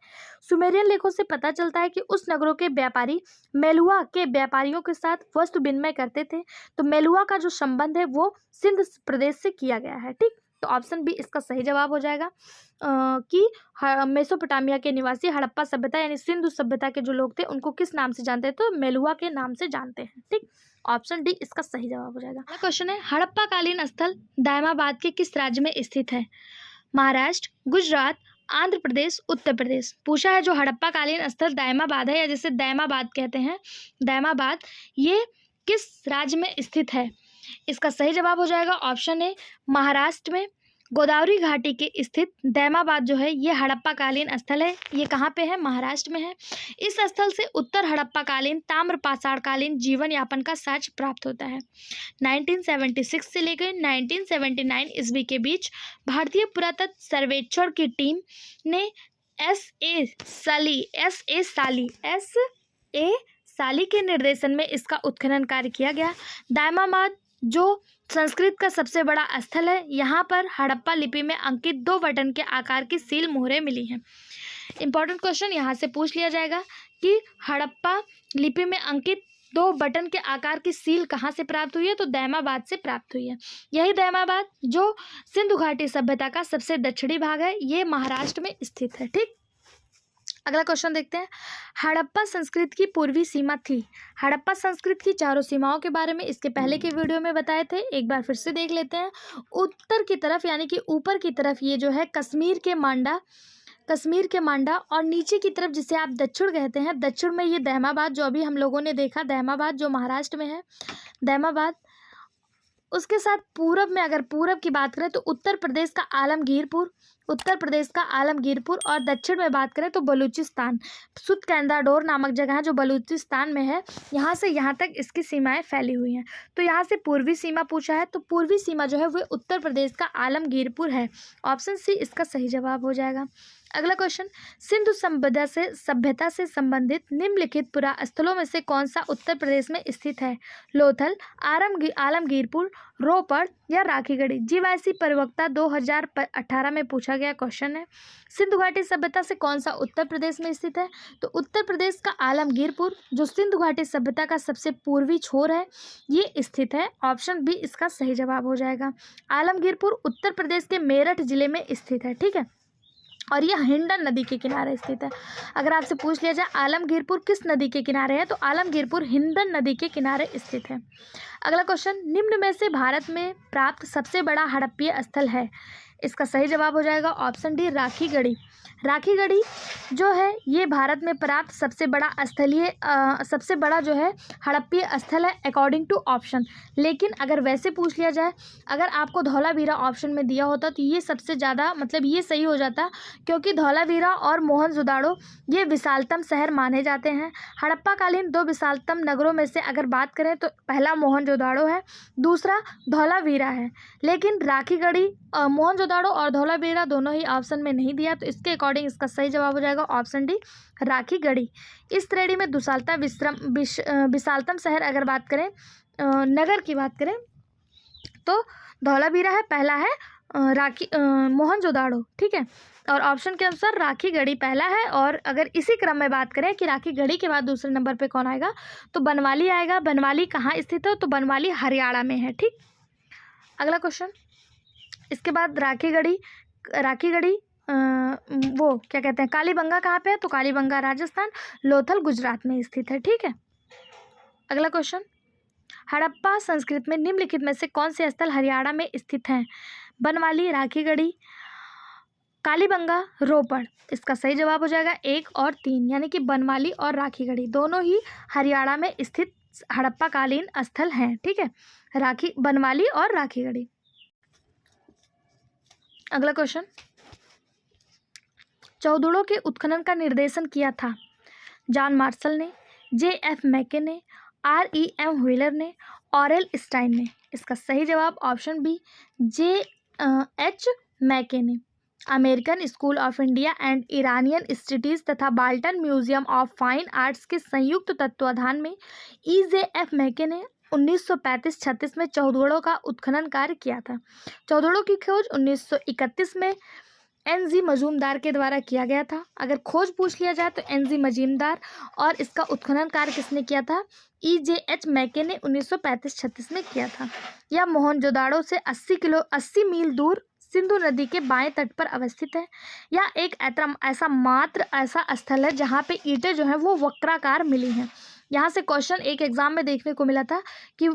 सुमेरियन लेखों से पता चलता है कि उस नगरों के व्यापारी मेलुहा के व्यापारियों के साथ वस्तु विनिमय करते थे, तो मेलुहा का जो संबंध है वो सिंध प्रदेश से किया गया है। ठीक, तो ऑप्शन बी इसका सही जवाब हो जाएगा कि मेसोपोटामिया के निवासी हड़प्पा सभ्यता यानी सिंधु सभ्यता के जो लोग थे उनको किस नाम से जानते हैं? तो मेलुहा के नाम से जानते हैं। ठीक, ऑप्शन डी इसका सही जवाब हो जाएगा। अगला क्वेश्चन है, हड़प्पा कालीन स्थल दायमाबाद के किस राज्य में स्थित है? महाराष्ट्र, गुजरात, आंध्र प्रदेश, उत्तर प्रदेश। पूछा है जो हड़प्पा कालीन स्थल दायमाबाद है या जिसे दायमाबाद कहते हैं, दायमाबाद, ये किस राज्य में स्थित है? इसका सही जवाब हो जाएगा ऑप्शन ए महाराष्ट्र में। गोदावरी घाटी के स्थित दायमाबाद जो है ये हड़प्पा कालीन स्थल है। ये कहाँ पे है? महाराष्ट्र में है। इस स्थल से उत्तर हड़प्पा कालीन ताम्र पाषाण कालीन जीवन यापन का साक्ष्य प्राप्त होता है। 1976 से लेकर 1979 ईस्वी के बीच भारतीय पुरातत्व सर्वेक्षण की टीम ने एस ए साली के निर्देशन में इसका उत्खनन कार्य किया गया। दायमाबाद जो संस्कृत का सबसे बड़ा स्थल है, यहाँ पर हड़प्पा लिपि में अंकित 2 बटन के आकार की सील मोहरें मिली हैं। इंपॉर्टेंट क्वेश्चन यहाँ से पूछ लिया जाएगा कि हड़प्पा लिपि में अंकित 2 बटन के आकार की सील कहाँ से प्राप्त हुई है? तो दायमाबाद से प्राप्त हुई है। यही दायमाबाद जो सिंधु घाटी सभ्यता का सबसे दक्षिणी भाग है, ये महाराष्ट्र में स्थित है। ठीक, अगला क्वेश्चन देखते हैं, हड़प्पा संस्कृति की पूर्वी सीमा थी। हड़प्पा संस्कृति की 4 सीमाओं के बारे में इसके पहले के वीडियो में बताए थे, एक बार फिर से देख लेते हैं। उत्तर की तरफ यानी कि ऊपर की तरफ ये जो है कश्मीर के मांडा और नीचे की तरफ जिसे आप दक्षिण कहते हैं, दक्षिण में ये दायमाबाद जो अभी हम लोगों ने देखा, दायमाबाद जो महाराष्ट्र में है, दायमाबाद। उसके साथ पूरब में अगर पूरब की बात करें तो उत्तर प्रदेश का आलमगीरपुर और दक्षिण में बात करें तो बलूचिस्तान, सुतकंदाडोर नामक जगह है जो बलूचिस्तान में है, यहाँ से यहाँ तक इसकी सीमाएं फैली हुई हैं। तो यहाँ से पूर्वी सीमा पूछा है, तो पूर्वी सीमा जो है वो उत्तर प्रदेश का आलमगीरपुर है। ऑप्शन सी इसका सही जवाब हो जाएगा। अगला क्वेश्चन, सिंधु सभ्यता से संबंधित निम्नलिखित पुरा स्थलों में से कौन सा उत्तर प्रदेश में स्थित है? लोथल, आलमगीरपुर, रोपड़ या राखीगढ़ी? जीवाईसी परिवक्ता 2018 में पूछा गया क्वेश्चन है। सिंधु घाटी सभ्यता से कौन सा उत्तर प्रदेश में स्थित है? तो उत्तर प्रदेश का आलमगीरपुर जो सिंधु घाटी सभ्यता का सबसे पूर्वी छोर है ये स्थित है। ऑप्शन बी इसका सही जवाब हो जाएगा। आलमगीरपुर उत्तर प्रदेश के मेरठ जिले में स्थित है। ठीक है, और यह हिंडन नदी के किनारे स्थित है। अगर आपसे पूछ लिया जाए आलमगीरपुर किस नदी के किनारे है, तो आलमगीरपुर हिंडन नदी के किनारे स्थित है। अगला क्वेश्चन, निम्न में से भारत में प्राप्त सबसे बड़ा हड़प्पीय स्थल है? इसका सही जवाब हो जाएगा ऑप्शन डी राखीगढ़ी। राखीगढ़ी जो है ये भारत में प्राप्त सबसे बड़ा जो है हड़प्पीय स्थल है अकॉर्डिंग टू ऑप्शन। लेकिन अगर वैसे पूछ लिया जाए, अगर आपको धौलावीरा ऑप्शन में दिया होता तो ये सबसे ज़्यादा मतलब ये सही हो जाता, क्योंकि धौलावीरा और मोहनजोदाड़ो ये विशालतम शहर माने जाते हैं। हड़प्पा कालीन 2 विशालतम नगरों में से अगर बात करें तो पहला मोहनजोदाड़ो है, दूसरा धौलावीरा है। लेकिन राखीगढ़ी, मोहनजोदाड़ो और धौलावीरा दोनों ही ऑप्शन में नहीं दिया, तो इसके अकॉर्डिंग इसका सही जवाब हो जाएगा ऑप्शन डी राखीगढ़ी। इस श्रेणी में विशालतम शहर अगर बात करें, नगर की बात करें तो धौलावीरा है, पहला है मोहनजोदाड़ो, ठीक है। और ऑप्शन के अनुसार राखी गढ़ी पहला है। और अगर इसी क्रम में बात करें कि राखी गढ़ी के बाद दूसरे नंबर पे कौन आएगा, तो बनवाली आएगा। बनवाली कहाँ स्थित है, तो बनवाली हरियाणा में है, ठीक। अगला क्वेश्चन, इसके बाद राखी गढ़ी वो क्या कहते हैं, कालीबंगा कहाँ पे है, तो कालीबंगा राजस्थान, लोथल गुजरात में स्थित है, ठीक है। अगला क्वेश्चन, हड़प्पा संस्कृति में निम्नलिखित में से कौन से स्थल हरियाणा में स्थित हैं, बनवाली, राखी गढ़ी, कालीबंगा, रोपड़। इसका सही जवाब हो जाएगा 1 और 3, यानी कि बनवाली और राखी गढ़ी दोनों ही हरियाणा में स्थित हड़प्पा कालीन स्थल हैं, ठीक है, बनवाली और राखी गढ़ी। अगला क्वेश्चन, चौधुड़ों के उत्खनन का निर्देशन किया था जॉन मार्शल ने, JF मैके ने, REM व्हीलर ने, ऑरेल स्टाइन ने। इसका सही जवाब ऑप्शन बी, JH मैके ने। American School of India and Iranian Institute तथा Boston Museum of Fine Arts के संयुक्त तत्वाधान में EJF मैके ने 1935-36 में चौधुड़ों का उत्खनन कार्य किया था। चौधुड़ों की खोज 1931 में NG मजूमदार के द्वारा किया गया था। अगर खोज पूछ लिया जाए तो NG मजूमदार, और इसका उत्खनन कार्य किसने किया था, EJH मैके ने 1935-36 में किया था। यह मोहनजोदाड़ो से 80 मील दूर सिंधु नदी के बाएं तट पर अवस्थित है। यह एक ऐसा स्थल है जहाँ पे ईंटें जो हैं वो वक्राकार मिली हैं। यहाँ से क्वेश्चन एक एग्जाम में देखने को मिला था कि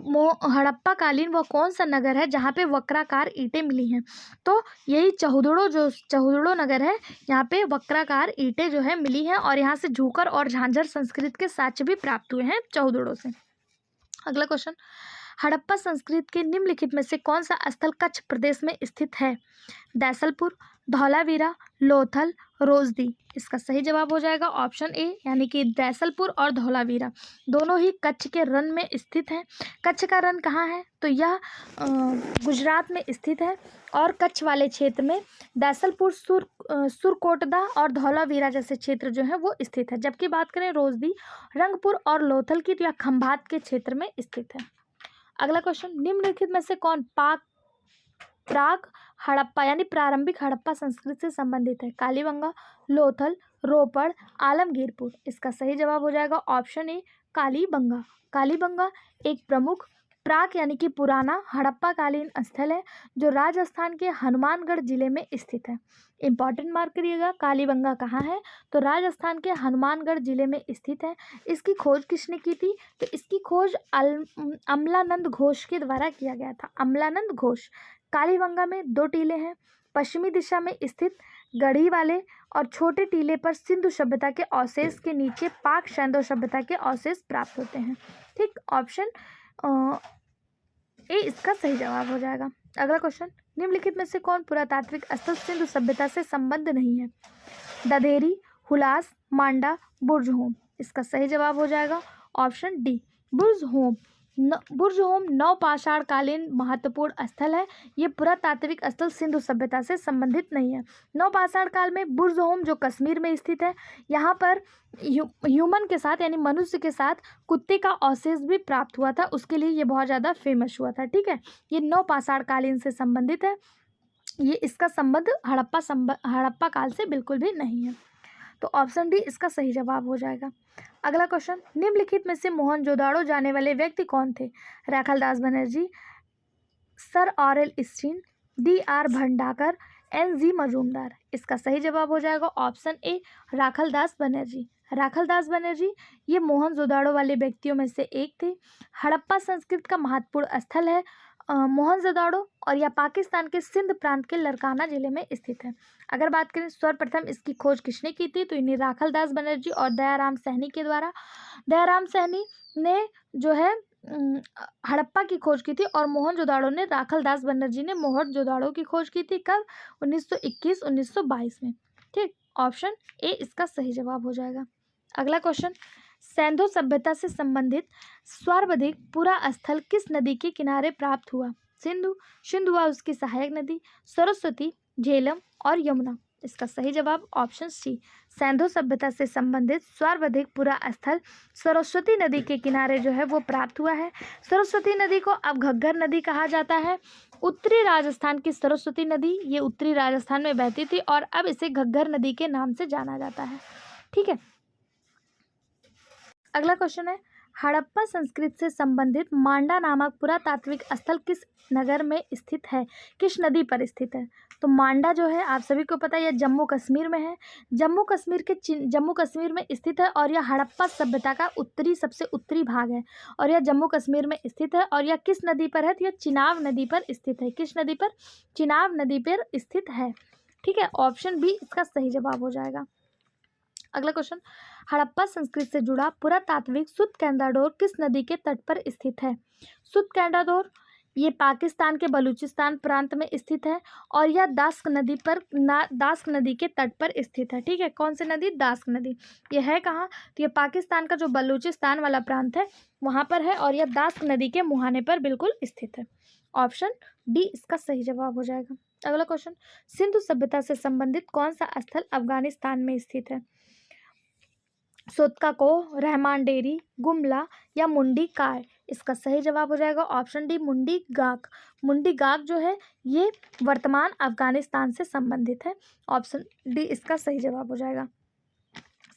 हड़प्पा कालीन वह कौन सा नगर है जहाँ पे वक्राकार ईंटें मिली हैं, तो यही चौधुड़ो नगर है। यहाँ पे वक्राकार ईंटें जो है मिली हैं, और यहाँ से झूकर और झांझर संस्कृति के साक्ष्य भी प्राप्त हुए हैं चौधुड़ो से। अगला क्वेश्चन, हड़प्पा संस्कृति के निम्नलिखित में से कौन सा स्थल कच्छ प्रदेश में स्थित है, दैसलपुर, धौलावीरा, लोथल, रोजदी। इसका सही जवाब हो जाएगा ऑप्शन ए, यानी कि दैसलपुर और धौलावीरा दोनों ही कच्छ के रन में स्थित हैं। कच्छ का रन कहाँ है, तो यह गुजरात में स्थित है, और कच्छ वाले क्षेत्र में दैसलपुर, सुरकोटदा और धौलावीरा जैसे क्षेत्र जो है वो स्थित है। जबकि बात करें रोजदी, रंगपुर और लोथल की, तो यह खंभात के क्षेत्र में स्थित है। अगला क्वेश्चन, निम्नलिखित में से कौन प्राक हड़प्पा यानी प्रारंभिक हड़प्पा संस्कृति से संबंधित है, कालीबंगा, लोथल, रोपड़, आलमगीरपुर। इसका सही जवाब हो जाएगा ऑप्शन ए, कालीबंगा। कालीबंगा एक प्रमुख प्राक यानी कि पुराना हड़प्पा कालीन स्थल है जो राजस्थान के हनुमानगढ़ जिले में स्थित है। इंपॉर्टेंट मार्क करिएगा, कालीबंगा कहाँ है, तो राजस्थान के हनुमानगढ़ जिले में स्थित है। इसकी खोज किसने की थी, तो इसकी खोज अमलानंद घोष के द्वारा किया गया था। अमलानंद घोष। कालीबंगा में 2 टीले हैं, पश्चिमी दिशा में स्थित गढ़ी वाले और छोटे टीले पर सिंधु सभ्यता के अवशेष के नीचे पाक सैंधव सभ्यता के अवशेष प्राप्त होते हैं, ठीक। ऑप्शन ए इसका सही जवाब हो जाएगा। अगला क्वेश्चन, निम्नलिखित में से कौन पुरातात्विक स्थल सिंधु सभ्यता से संबंध नहीं है, ददेरी, हुलास, मांडा, बुर्जहोम। इसका सही जवाब हो जाएगा ऑप्शन डी, बुर्जहोम। बुर्जहोम नवपाषाण कालीन महत्वपूर्ण स्थल है। ये पुरातात्विक स्थल सिंधु सभ्यता से संबंधित नहीं है। नवपाषाण काल में बुर्जहोम जो कश्मीर में स्थित है, यहाँ पर ह्यूमन के साथ यानी मनुष्य के साथ कुत्ते का अवशेष भी प्राप्त हुआ था, उसके लिए ये बहुत ज़्यादा फेमस हुआ था, ठीक है। ये नवपाषाण कालीन से संबंधित है, ये इसका संबंध हड़प्पा काल से बिल्कुल भी नहीं है, तो ऑप्शन डी इसका सही जवाब हो जाएगा। अगला क्वेश्चन, निम्नलिखित में से मोहनजोदाड़ो जाने वाले व्यक्ति कौन थे, Rakhaldas Banerji, sir Aurel Stein, DR Bhandarkar, NG Majumdar. इसका सही जवाब हो जाएगा ऑप्शन ए, राखालदास बनर्जी। राखालदास बनर्जी ये मोहनजोदाड़ो वाले व्यक्तियों में से एक थे। हड़प्पा संस्कृति का महत्वपूर्ण स्थल है मोहनजोदाड़ो, और यह पाकिस्तान के सिंध प्रांत के लरकाना जिले में स्थित है। अगर बात करें सर्वप्रथम इसकी खोज किसने की थी, तो इन्हें राखालदास बनर्जी और दयाराम सहनी के द्वारा। दयाराम सहनी ने जो है हड़प्पा की खोज की थी, और मोहनजोदाड़ो ने राखालदास बनर्जी ने मोहनजोदाड़ो की खोज की थी। कब, 1921-1922 में, ठीक। ऑप्शन ए इसका सही जवाब हो जाएगा। अगला क्वेश्चन, सैंधव सभ्यता से संबंधित सर्वाधिक पूरा स्थल किस नदी के किनारे प्राप्त हुआ, सिंधु व उसकी सहायक नदी, सरस्वती, झेलम और यमुना। इसका सही जवाब ऑप्शन सी। सिंधु सभ्यता से संबंधित सर्वाधिक पुरातन स्थल सरस्वती नदी के किनारे जो है वो प्राप्त हुआ है। सरस्वती नदी को अब घग्गर नदी कहा जाता है। उत्तरी राजस्थान की सरस्वती नदी ये उत्तरी राजस्थान में बहती थी और अब इसे घग्गर नदी के नाम से जाना जाता है। ठीक है, अगला क्वेश्चन है, हड़प्पा संस्कृति से संबंधित मांडा नामक पुरातात्विक स्थल किस नगर में स्थित है, किस नदी पर स्थित है? तो मांडा जो है आप सभी को पता है यह जम्मू कश्मीर में है। जम्मू कश्मीर में स्थित है और यह हड़प्पा सभ्यता का सबसे उत्तरी भाग है और यह जम्मू कश्मीर में स्थित है। और यह किस नदी पर है? तो यह चिनाब नदी पर स्थित है। किस नदी पर? चिनाब नदी पर स्थित है। ठीक है, ऑप्शन बी इसका सही जवाब हो जाएगा। अगला क्वेश्चन, हड़प्पा संस्कृति से जुड़ा पुरातात्विक सुतकेंदाडोर किस नदी के तट पर स्थित है? सुतकेंदाडोर ये पाकिस्तान के बलूचिस्तान प्रांत में स्थित है और यह दास्क नदी के तट पर स्थित है। ठीक है, कौन सी नदी? दास्क नदी। यह है कहाँ? तो यह पाकिस्तान का जो बलूचिस्तान वाला प्रांत है वहाँ पर है और यह दास्क नदी के मुहाने पर बिल्कुल स्थित है। ऑप्शन डी इसका सही जवाब हो जाएगा। अगला क्वेश्चन, सिंधु सभ्यता से संबंधित कौन सा स्थल अफगानिस्तान में स्थित है? सोतका को, रहमान डेरी, गुमला या मुंडी काय? इसका सही जवाब हो जाएगा ऑप्शन डी मुंडी गाक। मुंडी गाक जो है ये वर्तमान अफगानिस्तान से संबंधित है। ऑप्शन डी इसका सही जवाब हो जाएगा।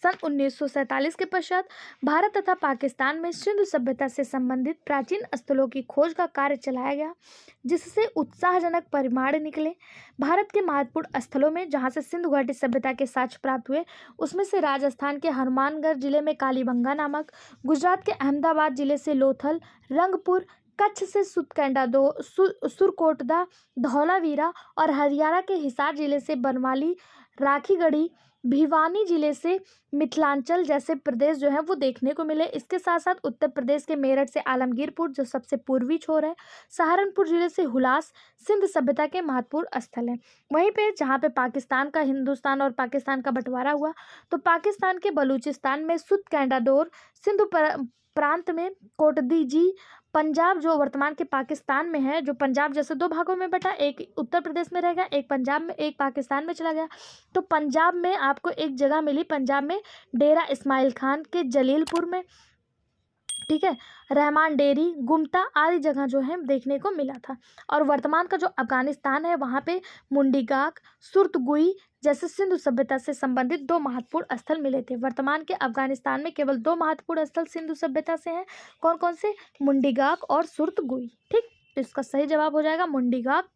सन 1947 के पश्चात भारत तथा पाकिस्तान में सिंधु सभ्यता से संबंधित प्राचीन स्थलों की खोज का कार्य चलाया गया, जिससे उत्साहजनक परिणाम निकले। भारत के महत्वपूर्ण स्थलों में जहां से सिंधु घाटी सभ्यता के साक्ष्य प्राप्त हुए उसमें से राजस्थान के हनुमानगढ़ जिले में कालीबंगा नामक, गुजरात के अहमदाबाद जिले से लोथल, रंगपुर, कच्छ से सुरकोटदा, धौलावीरा और हरियाणा के हिसार जिले से बनवाली, राखीगढ़ी, भिवानी जिले से मिथिलांचल जैसे प्रदेश जो है वो देखने को मिले। इसके साथ साथ उत्तर प्रदेश के मेरठ से आलमगीरपुर जो सबसे पूर्वी छोर है, सहारनपुर जिले से हुलास सिंध सभ्यता के महत्वपूर्ण स्थल हैं। वहीं पे जहाँ पे पाकिस्तान का, हिंदुस्तान और पाकिस्तान का बंटवारा हुआ तो पाकिस्तान के बलूचिस्तान में सुतकेंदाडोर, सिंधु प्रांत में कोटदीजी, पंजाब जो वर्तमान के पाकिस्तान में है, जो पंजाब जैसे दो भागों में बटा, एक उत्तर प्रदेश में रहेगा, एक पंजाब में, एक पाकिस्तान में चला गया। तो पंजाब में आपको एक जगह मिली, पंजाब में डेरा इस्माइल खान के जलीलपुर में। ठीक है, रहमान डेरी, गुमता आदि जगह जो है देखने को मिला था। और वर्तमान का जो अफगानिस्तान है वहाँ पे मुंडीगाक, सुरतगुई जैसे सिंधु सभ्यता से संबंधित दो महत्वपूर्ण स्थल मिले थे। वर्तमान के अफगानिस्तान में केवल दो महत्वपूर्ण स्थल सिंधु सभ्यता से हैं। कौन कौन से? मुंडीगाक और सुरतगुई। ठीक, तो इसका सही जवाब हो जाएगा मुंडीगाक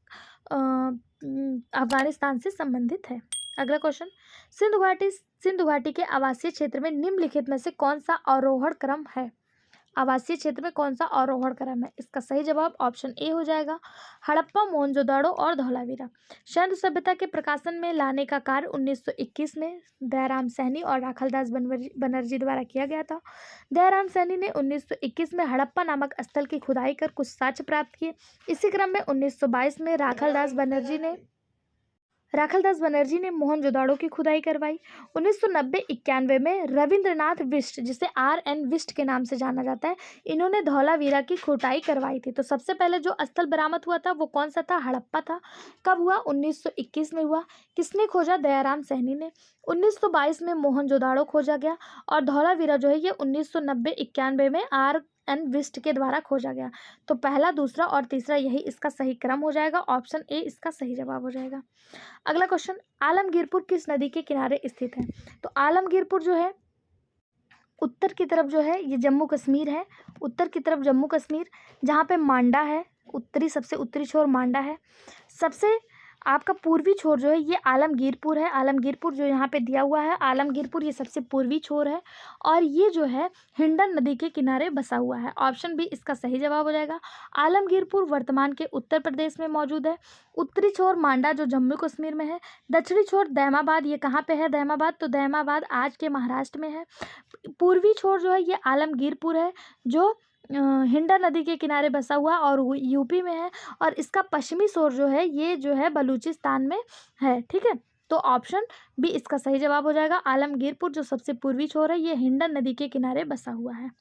अफगानिस्तान से संबंधित है। अगला क्वेश्चन, सिंधु घाटी के आवासीय क्षेत्र में निम्नलिखित में से कौन सा आरोहण क्रम है? आवासीय क्षेत्र में कौन सा आरोहण क्रम है? इसका सही जवाब ऑप्शन ए हो जाएगा, हड़प्पा, मोहनजोदाड़ो और धौलावीरा। सिंधु सभ्यता के प्रकाशन में लाने का कार्य 1921 में दयाराम सैनी और राखालदास बनर्जी द्वारा किया गया था। दयाराम सैनी ने 1921 में हड़प्पा नामक स्थल की खुदाई कर कुछ साक्ष्य प्राप्त किए। इसी क्रम में 1922 में राखालदास बनर्जी ने मोहनजोदाड़ो की खुदाई करवाई। 1990-91 में रविंद्रनाथ बिष्ट, जिसे RN बिष्ट के नाम से जाना जाता है, इन्होंने धौलावीरा की खुदाई करवाई थी। तो सबसे पहले जो स्थल बरामद हुआ था वो कौन सा था? हड़प्पा था। कब हुआ? 1921 में हुआ। किसने खोजा? दयाराम सैनी ने। 1922 में मोहनजोदाड़ो खोजा गया और धौलावीरा जो है ये 1990-91 में RN बिष्ट के द्वारा खोजा गया। तो पहला, दूसरा और तीसरा यही इसका सही क्रम हो जाएगा। ऑप्शन ए इसका सही जवाब हो जाएगा। अगला क्वेश्चन, आलमगीरपुर किस नदी के किनारे स्थित है? तो आलमगीरपुर जो है उत्तर की तरफ जो है ये जम्मू कश्मीर है। उत्तर की तरफ जम्मू कश्मीर, जहाँ पे मांडा है, सबसे उत्तरी छोर मांडा है। सबसे आपका पूर्वी छोर जो है ये आलमगीरपुर है। आलमगीरपुर जो यहाँ पे दिया हुआ है, आलमगीरपुर ये सबसे पूर्वी छोर है और ये जो है हिंडन नदी के किनारे बसा हुआ है। ऑप्शन बी इसका सही जवाब हो जाएगा। आलमगीरपुर वर्तमान के उत्तर प्रदेश में मौजूद है। उत्तरी छोर मांडा जो जम्मू कश्मीर में है। दक्षिणी छोर दैमाबाद, ये कहाँ पे है दैमाबाद? तो दैमाबाद आज के महाराष्ट्र में है। पूर्वी छोर जो है ये आलमगीरपुर है जो हिंडा नदी के किनारे बसा हुआ और यूपी में है। और इसका पश्चिमी छोर जो है ये जो है बलूचिस्तान में है। ठीक है, तो ऑप्शन बी इसका सही जवाब हो जाएगा। आलमगीरपुर जो सबसे पूर्वी छोर है ये हिंडन नदी के किनारे बसा हुआ है।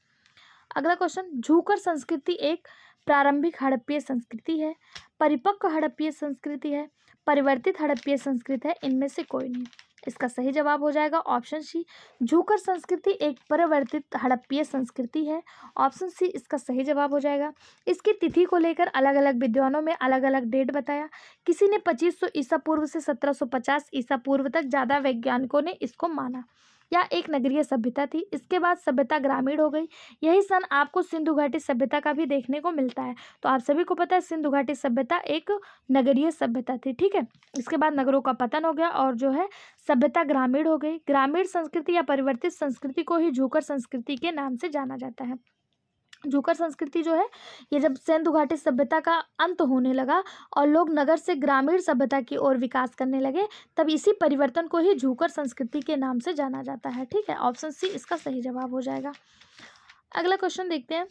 अगला क्वेश्चन, झूकर संस्कृति एक प्रारंभिक हड़प्पीय संस्कृति है, परिपक्व हड़प्पीय संस्कृति है, परिवर्तित हड़प्पीय संस्कृति है, इनमें से कोई नहीं। इसका सही जवाब हो जाएगा ऑप्शन सी, झूकर संस्कृति एक परिवर्तित हड़प्पीय संस्कृति है। ऑप्शन सी इसका सही जवाब हो जाएगा। इसकी तिथि को लेकर अलग अलग विद्वानों में अलग अलग डेट बताया। किसी ने 2500 ईसा पूर्व से 1750 ईसा पूर्व तक ज़्यादा वैज्ञानिकों ने इसको माना। या एक नगरीय सभ्यता थी, इसके बाद सभ्यता ग्रामीण हो गई। यही सन आपको सिंधु घाटी सभ्यता का भी देखने को मिलता है। तो आप सभी को पता है सिंधु घाटी सभ्यता एक नगरीय सभ्यता थी, ठीक है। इसके बाद नगरों का पतन हो गया और जो है सभ्यता ग्रामीण हो गई। ग्रामीण संस्कृति या परिवर्तित संस्कृति को ही झूकर संस्कृति के नाम से जाना जाता है। झूकर संस्कृति जो है ये जब सिंधु घाटी सभ्यता का अंत होने लगा और लोग नगर से ग्रामीण सभ्यता की ओर विकास करने लगे, तब इसी परिवर्तन को ही झूकर संस्कृति के नाम से जाना जाता है, ठीक है। ऑप्शन सी इसका सही जवाब हो जाएगा। अगला क्वेश्चन देखते हैं।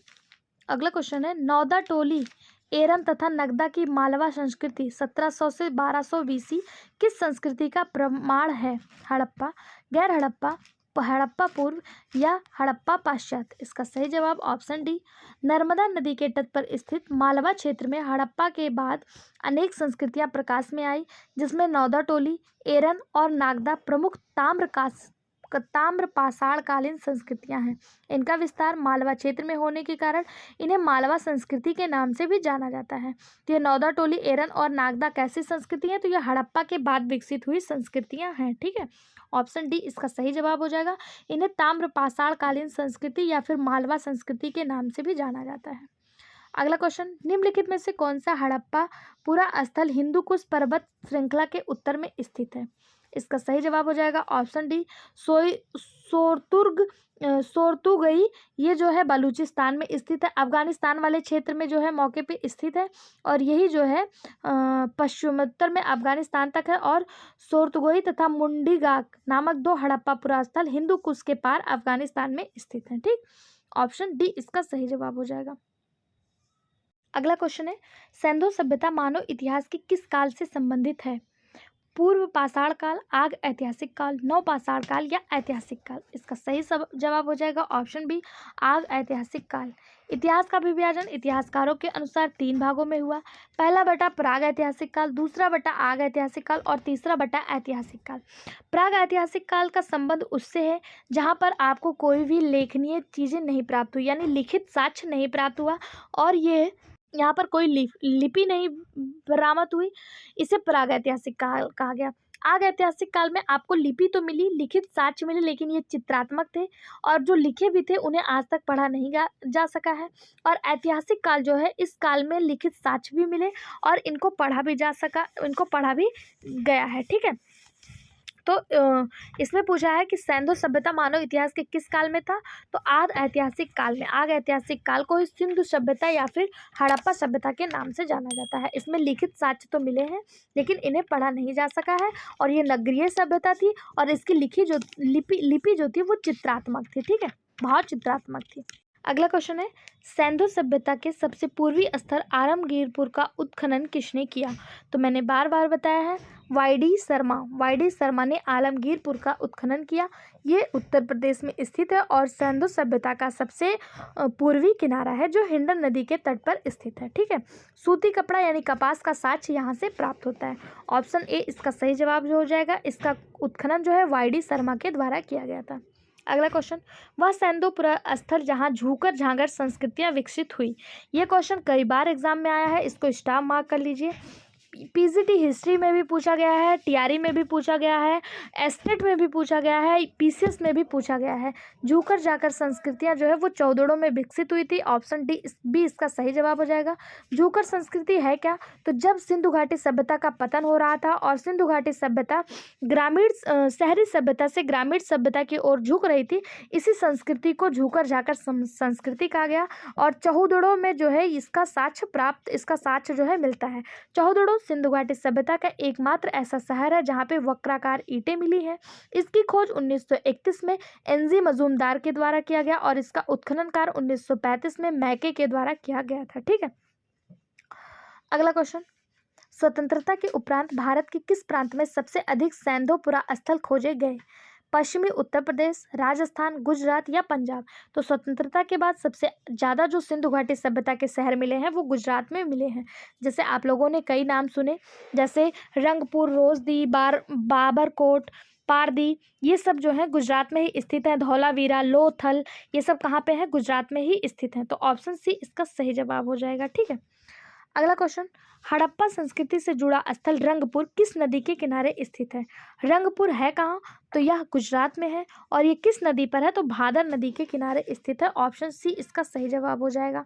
अगला क्वेश्चन है, नौदा टोली, एरन तथा नगदा की मालवा संस्कृति 1700 से 1200 बीसी किस संस्कृति का प्रमाण है? हड़प्पा, गैर हड़प्पा, हड़प्पा पूर्व या हड़प्पा पाश्चात्य? इसका सही जवाब ऑप्शन डी, नर्मदा नदी के तट पर स्थित मालवा क्षेत्र में हड़प्पा के बाद अनेक संस्कृतियां प्रकाश में आई, जिसमें नौदा टोली, एरन और नागदा प्रमुख ताम्र पाषाणकालीन संस्कृतियां हैं। इनका विस्तार मालवा क्षेत्र में होने के कारण इन्हें मालवा संस्कृति के नाम से भी जाना जाता है। तो ये नौदा टोली, एरन और नागदा कैसी संस्कृति हैं? तो ये हड़प्पा के बाद विकसित हुई संस्कृतियां हैं, ठीक है। ऑप्शन डी इसका सही जवाब हो जाएगा। इन्हें ताम्र पाषाणकालीन संस्कृति या फिर मालवा संस्कृति के नाम से भी जाना जाता है। अगला क्वेश्चन, निम्नलिखित में से कौन सा हड़प्पा पूरा स्थल हिंदू कुश पर्वत श्रृंखला के उत्तर में स्थित है? इसका सही जवाब हो जाएगा ऑप्शन डी, सोरतुगई। ये जो है बलूचिस्तान में स्थित है, अफगानिस्तान वाले क्षेत्र में जो है मौके पे स्थित है और यही जो है पश्चिमोत्तर में अफगानिस्तान तक है। और सोरतुगई तथा मुंडीगाक नामक दो हड़प्पा पुरास्थल हिंदू कुश के पार अफगानिस्तान में स्थित हैं, ठीक। ऑप्शन डी इसका सही जवाब हो जाएगा। अगला क्वेश्चन है, सिंधु सभ्यता मानव इतिहास के किस काल से संबंधित है? पूर्व पाषाण काल, आग ऐतिहासिक काल, नव पाषाण काल या ऐतिहासिक काल? इसका सही जवाब हो जाएगा ऑप्शन बी, आग ऐतिहासिक काल। इतिहास का विभाजन इतिहासकारों के अनुसार 3 भागों में हुआ। पहला बटा प्राग ऐतिहासिक काल, दूसरा बटा आग ऐतिहासिक काल और तीसरा बटा ऐतिहासिक काल। प्राग ऐतिहासिक काल का संबंध उससे है जहाँ पर आपको कोई भी लेखनीय चीज़ें नहीं प्राप्त हुई, यानी लिखित साक्ष्य नहीं प्राप्त हुआ और ये यहाँ पर कोई लिपि नहीं बरामद हुई, इसे प्राग ऐतिहासिक काल कहा गया। आग ऐतिहासिक काल में आपको लिपि तो मिली, लिखित साक्ष्य मिले, लेकिन ये चित्रात्मक थे और जो लिखे भी थे उन्हें आज तक पढ़ा नहीं जा सका है। और ऐतिहासिक काल जो है इस काल में लिखित साक्ष्य भी मिले और इनको पढ़ा भी जा सका, इनको पढ़ा भी गया है, ठीक है। तो इसमें पूछा है कि सिंधु सभ्यता मानव इतिहास के किस काल में था? तो आग ऐतिहासिक काल में। आग ऐतिहासिक काल को सिंधु सभ्यता या फिर हड़प्पा सभ्यता के नाम से जाना जाता है। इसमें लिखित साक्ष्य तो मिले हैं लेकिन इन्हें पढ़ा नहीं जा सका है और ये नगरीय सभ्यता थी और इसकी लिपि जो थी वो चित्रात्मक थी, ठीक है, बहुत चित्रात्मक थी। अगला क्वेश्चन है, सिंधु सभ्यता के सबसे पूर्वी स्थल आलमगीरपुर का उत्खनन किसने किया? तो मैंने बार बार बताया है, वाई.डी. शर्मा ने आलमगीरपुर का उत्खनन किया। ये उत्तर प्रदेश में स्थित है और सिंधु सभ्यता का सबसे पूर्वी किनारा है जो हिंडन नदी के तट पर स्थित है, ठीक है। सूती कपड़ा यानी कपास का साक्ष्य यहाँ से प्राप्त होता है। ऑप्शन ए इसका सही जवाब जो हो जाएगा। इसका उत्खनन जो है वाई.डी. शर्मा के द्वारा किया गया था। अगला क्वेश्चन, वह सिंधु स्थल जहाँ झूकर झांगर संस्कृतियाँ विकसित हुई। ये क्वेश्चन कई बार एग्जाम में आया है, इसको स्टार मार्क कर लीजिए। पीजीटी हिस्ट्री में भी पूछा गया है, टीआरई में भी पूछा गया है, एस्टेट में भी पूछा गया है, पीसीएस में भी पूछा गया है। झूकर जाकर संस्कृतियां जो है वो चौदड़ों में विकसित हुई थी। ऑप्शन डी बी इसका सही जवाब हो जाएगा। झूकर संस्कृति है क्या? तो जब सिंधु घाटी सभ्यता का पतन हो रहा था और सिंधु घाटी सभ्यता शहरी सभ्यता से ग्रामीण सभ्यता की ओर झुक रही थी, इसी संस्कृति को झूकर जाकर संस्कृति कहा गया। और चौदड़ों में जो है इसका साक्ष्य जो है मिलता है। चौदड़ों सिंधु घाटी सभ्यता का एकमात्र ऐसा शहर है जहाँ पे वक्राकार ईंटें मिली हैं। इसकी खोज 1931 में एनजी मजूमदार के द्वारा किया गया और इसका उत्खनन कार्य 1935 में मैके के द्वारा किया गया था, ठीक है। अगला क्वेश्चन, स्वतंत्रता के उपरांत भारत के किस प्रांत में सबसे अधिक सिंधु पुरा स्थल खोजे गए? पश्चिमी उत्तर प्रदेश, राजस्थान, गुजरात या पंजाब? तो स्वतंत्रता के बाद सबसे ज़्यादा जो सिंधु घाटी सभ्यता के शहर मिले हैं वो गुजरात में मिले हैं। जैसे आप लोगों ने कई नाम सुने, जैसे रंगपुर, रोजदी, बाबरकोट, पारदी, ये सब जो है गुजरात में ही स्थित है। धौलावीरा, लोथल, ये सब कहाँ पे है? गुजरात में ही स्थित है। तो ऑप्शन सी इसका सही जवाब हो जाएगा। ठीक है, अगला क्वेश्चन, हड़प्पा संस्कृति से जुड़ा स्थल रंगपुर किस नदी के किनारे स्थित है? रंगपुर है कहाँ? तो यह गुजरात में है। और ये किस नदी पर है? तो भादर नदी के किनारे स्थित है। ऑप्शन सी इसका सही जवाब हो जाएगा।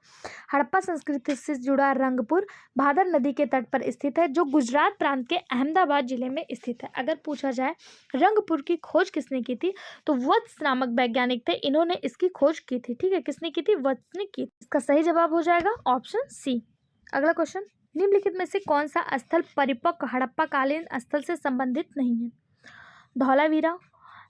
हड़प्पा संस्कृति से जुड़ा रंगपुर भादर नदी के तट पर स्थित है, जो गुजरात प्रांत के अहमदाबाद जिले में स्थित है। अगर पूछा जाए रंगपुर की खोज किसने की थी, तो वत्स नामक वैज्ञानिक थे, इन्होंने इसकी खोज की थी। ठीक है, किसने की थी? वत्स ने की। इसका सही जवाब हो जाएगा ऑप्शन सी। अगला क्वेश्चन, निम्नलिखित में से कौन सा स्थल परिपक्व हड़प्पा कालीन स्थल से संबंधित नहीं है? धौलावीरा,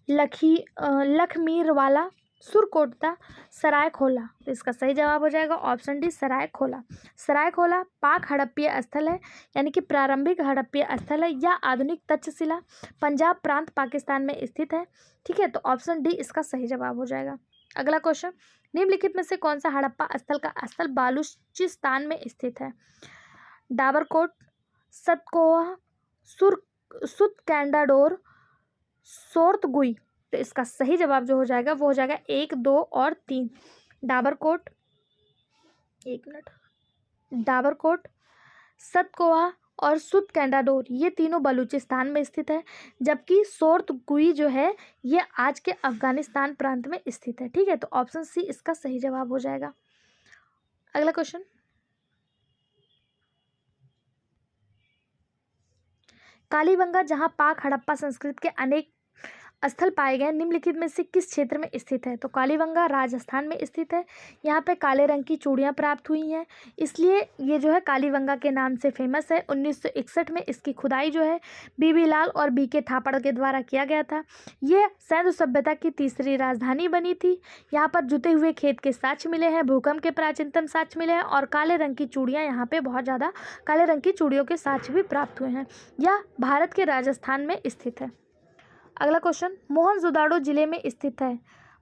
लखमीरवाला, सुरकोटदा, सरायखोला? तो इसका सही जवाब हो जाएगा ऑप्शन डी, सरायखोला। सरायखोला पाक हड़प्पीय स्थल है, यानी कि प्रारंभिक हड़प्पीय स्थल है, या आधुनिक तक्षशिला पंजाब प्रांत पाकिस्तान में स्थित है। ठीक है, तो ऑप्शन डी इसका सही जवाब हो जाएगा। अगला क्वेश्चन, निम्नलिखित में से कौन सा हड़प्पा स्थल का स्थल बालूचिस्तान में स्थित है? डाबरकोट, सतकोह, सुतकैंडाडोर, सोर्तगुई? तो इसका सही जवाब जो हो जाएगा वो हो जाएगा 1, 2 और 3। डाबरकोट, एक मिनट, डाबरकोट, सतकोहा और सुतकैंडाडोर, ये तीनों बलूचिस्तान में स्थित है, जबकि सोर्तगुई जो है ये आज के अफगानिस्तान प्रांत में स्थित है। ठीक है, तो ऑप्शन सी इसका सही जवाब हो जाएगा। अगला क्वेश्चन, कालीबंगा जहां पाक हड़प्पा संस्कृति के अनेक स्थल पाए गए, निम्नलिखित में से किस क्षेत्र में स्थित है? तो कालीबंगा राजस्थान में स्थित है। यहाँ पे काले रंग की चूड़ियाँ प्राप्त हुई हैं, इसलिए ये जो है कालीबंगा के नाम से फेमस है। 1961 में इसकी खुदाई जो है बीबी लाल और बीके थापड़ के द्वारा किया गया था। ये सैंध सभ्यता की तीसरी राजधानी बनी थी। यहाँ पर जुते हुए खेत के साक्ष्य मिले हैं, भूकंप के प्राचीनतम साक्ष्य मिले हैं, और काले रंग की चूड़ियाँ यहाँ पे बहुत ज़्यादा काले रंग की चूड़ियों के साक्ष्य भी प्राप्त हुए हैं। यह भारत के राजस्थान में स्थित है। अगला क्वेश्चन, मोहनजोदाड़ो जिले में स्थित है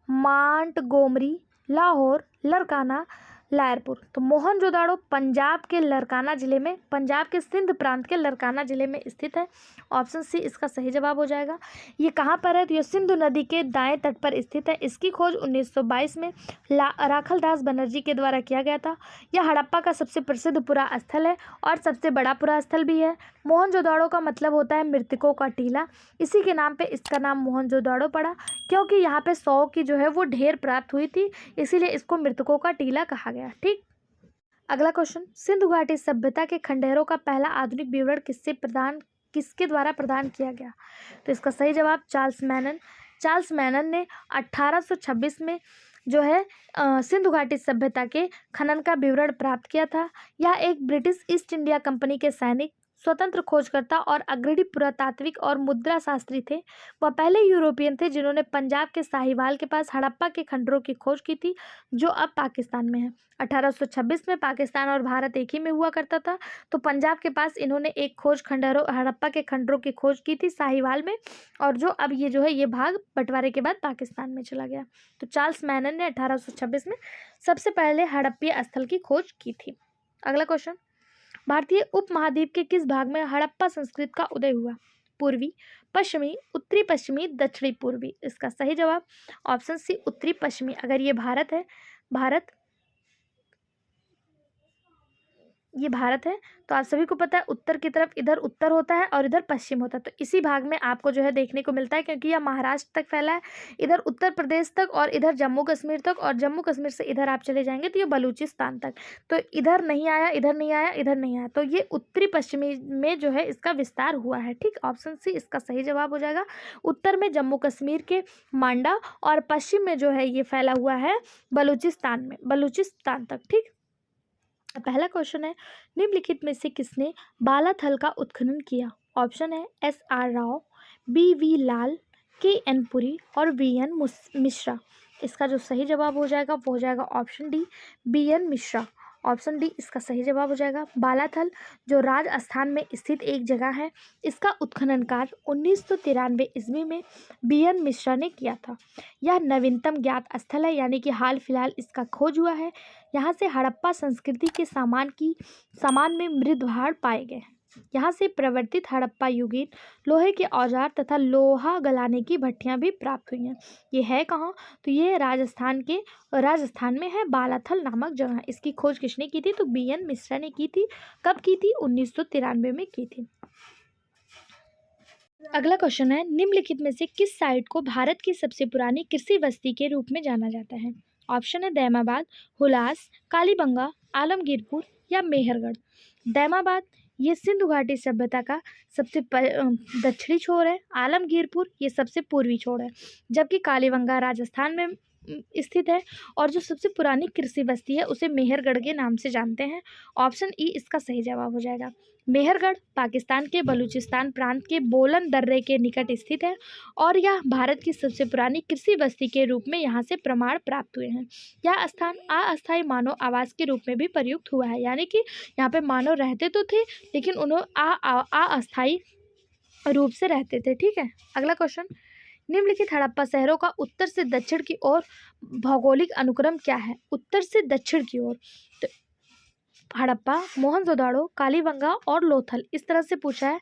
मांटगोमरी, लाहौर, लरकाना, लायरपुर? तो मोहनजोदाड़ो पंजाब के लरकाना जिले में, पंजाब के सिंध प्रांत के लरकाना जिले में स्थित है। ऑप्शन सी इसका सही जवाब हो जाएगा। ये कहाँ पर है? तो ये सिंधु नदी के दाएं तट पर स्थित है। इसकी खोज 1922 में राखलदास बनर्जी के द्वारा किया गया था। यह हड़प्पा का सबसे प्रसिद्ध पुरा स्थल है और सबसे बड़ा पुरा स्थल भी है। मोहनजोदाड़ो का मतलब होता है मृतकों का टीला, इसी के नाम पे इसका नाम मोहनजोदाड़ो पड़ा, क्योंकि यहाँ पे 100 की जो है वो ढेर प्राप्त हुई थी, इसीलिए इसको मृतकों का टीला कहा गया। ठीक, अगला क्वेश्चन, सिंधु घाटी सभ्यता के खंडहरों का पहला आधुनिक विवरण किसके द्वारा प्रदान किया गया? तो इसका सही जवाब चार्ल्स मैनन ने 1826 में जो है सिंधु घाटी सभ्यता के खनन का विवरण प्राप्त किया था। यह एक ब्रिटिश ईस्ट इंडिया कंपनी के सैनिक, स्वतंत्र खोजकर्ता और अग्रणी पुरातात्विक और मुद्रा शास्त्री थे। वह पहले यूरोपियन थे जिन्होंने पंजाब के साहिवाल के पास हड़प्पा के खंडरों की खोज की थी, जो अब पाकिस्तान में है। 1826 में पाकिस्तान और भारत एक ही में हुआ करता था, तो पंजाब के पास इन्होंने एक खोज खंडरों हड़प्पा के खंडरों की खोज की थी साहिवाल में, और जो अब ये जो है ये भाग बंटवारे के बाद पाकिस्तान में चला गया। तो चार्ल्स मैनन ने 1826 में सबसे पहले हड़प्पीय स्थल की खोज की थी। अगला क्वेश्चन, भारतीय उपमहाद्वीप के किस भाग में हड़प्पा संस्कृति का उदय हुआ? पूर्वी, पश्चिमी, उत्तरी पश्चिमी, दक्षिणी पूर्वी? इसका सही जवाब ऑप्शन सी उत्तरी पश्चिमी। अगर ये भारत है, ये भारत है, तो आप सभी को पता है उत्तर की तरफ इधर उत्तर होता है और इधर पश्चिम होता है, तो इसी भाग में आपको जो है देखने को मिलता है, क्योंकि यह महाराष्ट्र तक फैला है, इधर उत्तर प्रदेश तक और इधर जम्मू कश्मीर तक, और जम्मू कश्मीर से इधर आप चले जाएंगे तो ये बलूचिस्तान तक। तो इधर नहीं आया, इधर नहीं आया, इधर नहीं आया, तो ये उत्तरी पश्चिमी में जो है इसका विस्तार हुआ है। ठीक, ऑप्शन सी इसका सही जवाब हो जाएगा। उत्तर में जम्मू कश्मीर के मांडा और पश्चिम में जो है ये फैला हुआ है बलूचिस्तान तक। ठीक, पहला क्वेश्चन है, निम्नलिखित में से किसने बालाथल का उत्खनन किया? ऑप्शन है SR राव, BV लाल, KN पुरी और VN मिश्रा। इसका जो सही जवाब हो जाएगा वो हो जाएगा option D, BN Mishra. Option D इसका सही जवाब हो जाएगा। बालाथल जो राजस्थान में स्थित एक जगह है, इसका उत्खनन कार्य 1993 ईस्वी में बीएन मिश्रा ने किया था। यह नवीनतम ज्ञात स्थल है, यानी कि हाल फिलहाल इसका खोज हुआ है। यहाँ से हड़प्पा संस्कृति के सामान में मृद भांड पाए गए। यहाँ से प्रवर्तित हड़प्पा युगीन लोहे के औजार तथा लोहा गलाने की भट्टियां भी प्राप्त हुई हैं। ये है कहाँ? तो ये राजस्थान में है, बालाथल नामक जगह। इसकी खोज किसने की थी? तो बीएन मिश्रा ने की थी। कब की थी? 1993 में की थी। अगला क्वेश्चन है, निम्नलिखित में से किस साइट को भारत की सबसे पुरानी कृषि बस्ती के रूप में जाना जाता है? ऑप्शन है दैमाबाद, हुलास, कालीबंगा, आलमगीरपुर या मेहरगढ़। दैमाबाद ये सिंधु घाटी सभ्यता का सबसे दक्षिणी छोर है। आलमगीरपुर ये सबसे पूर्वी छोर है, जबकि कालीबंगा राजस्थान में स्थित है। और जो सबसे पुरानी कृषि बस्ती है उसे मेहरगढ़ के नाम से जानते हैं। ऑप्शन ई इसका सही जवाब हो जाएगा। मेहरगढ़ पाकिस्तान के बलूचिस्तान प्रांत के बोलन दर्रे के निकट स्थित है और यह भारत की सबसे पुरानी कृषि बस्ती के रूप में यहाँ से प्रमाण प्राप्त हुए हैं। यह स्थान अस्थायी मानव आवास के रूप में भी प्रयुक्त हुआ है, यानी कि यहाँ पे मानव रहते तो थे लेकिन उन्होंने अस्थायी रूप से रहते थे। ठीक है, अगला क्वेश्चन, निम्नलिखित हड़प्पा शहरों का उत्तर से दक्षिण की ओर भौगोलिक अनुक्रम क्या है? उत्तर से दक्षिण की ओर तो हड़प्पा, मोहनजोदाड़ो, कालीबंगा और लोथल, इस तरह से पूछा है।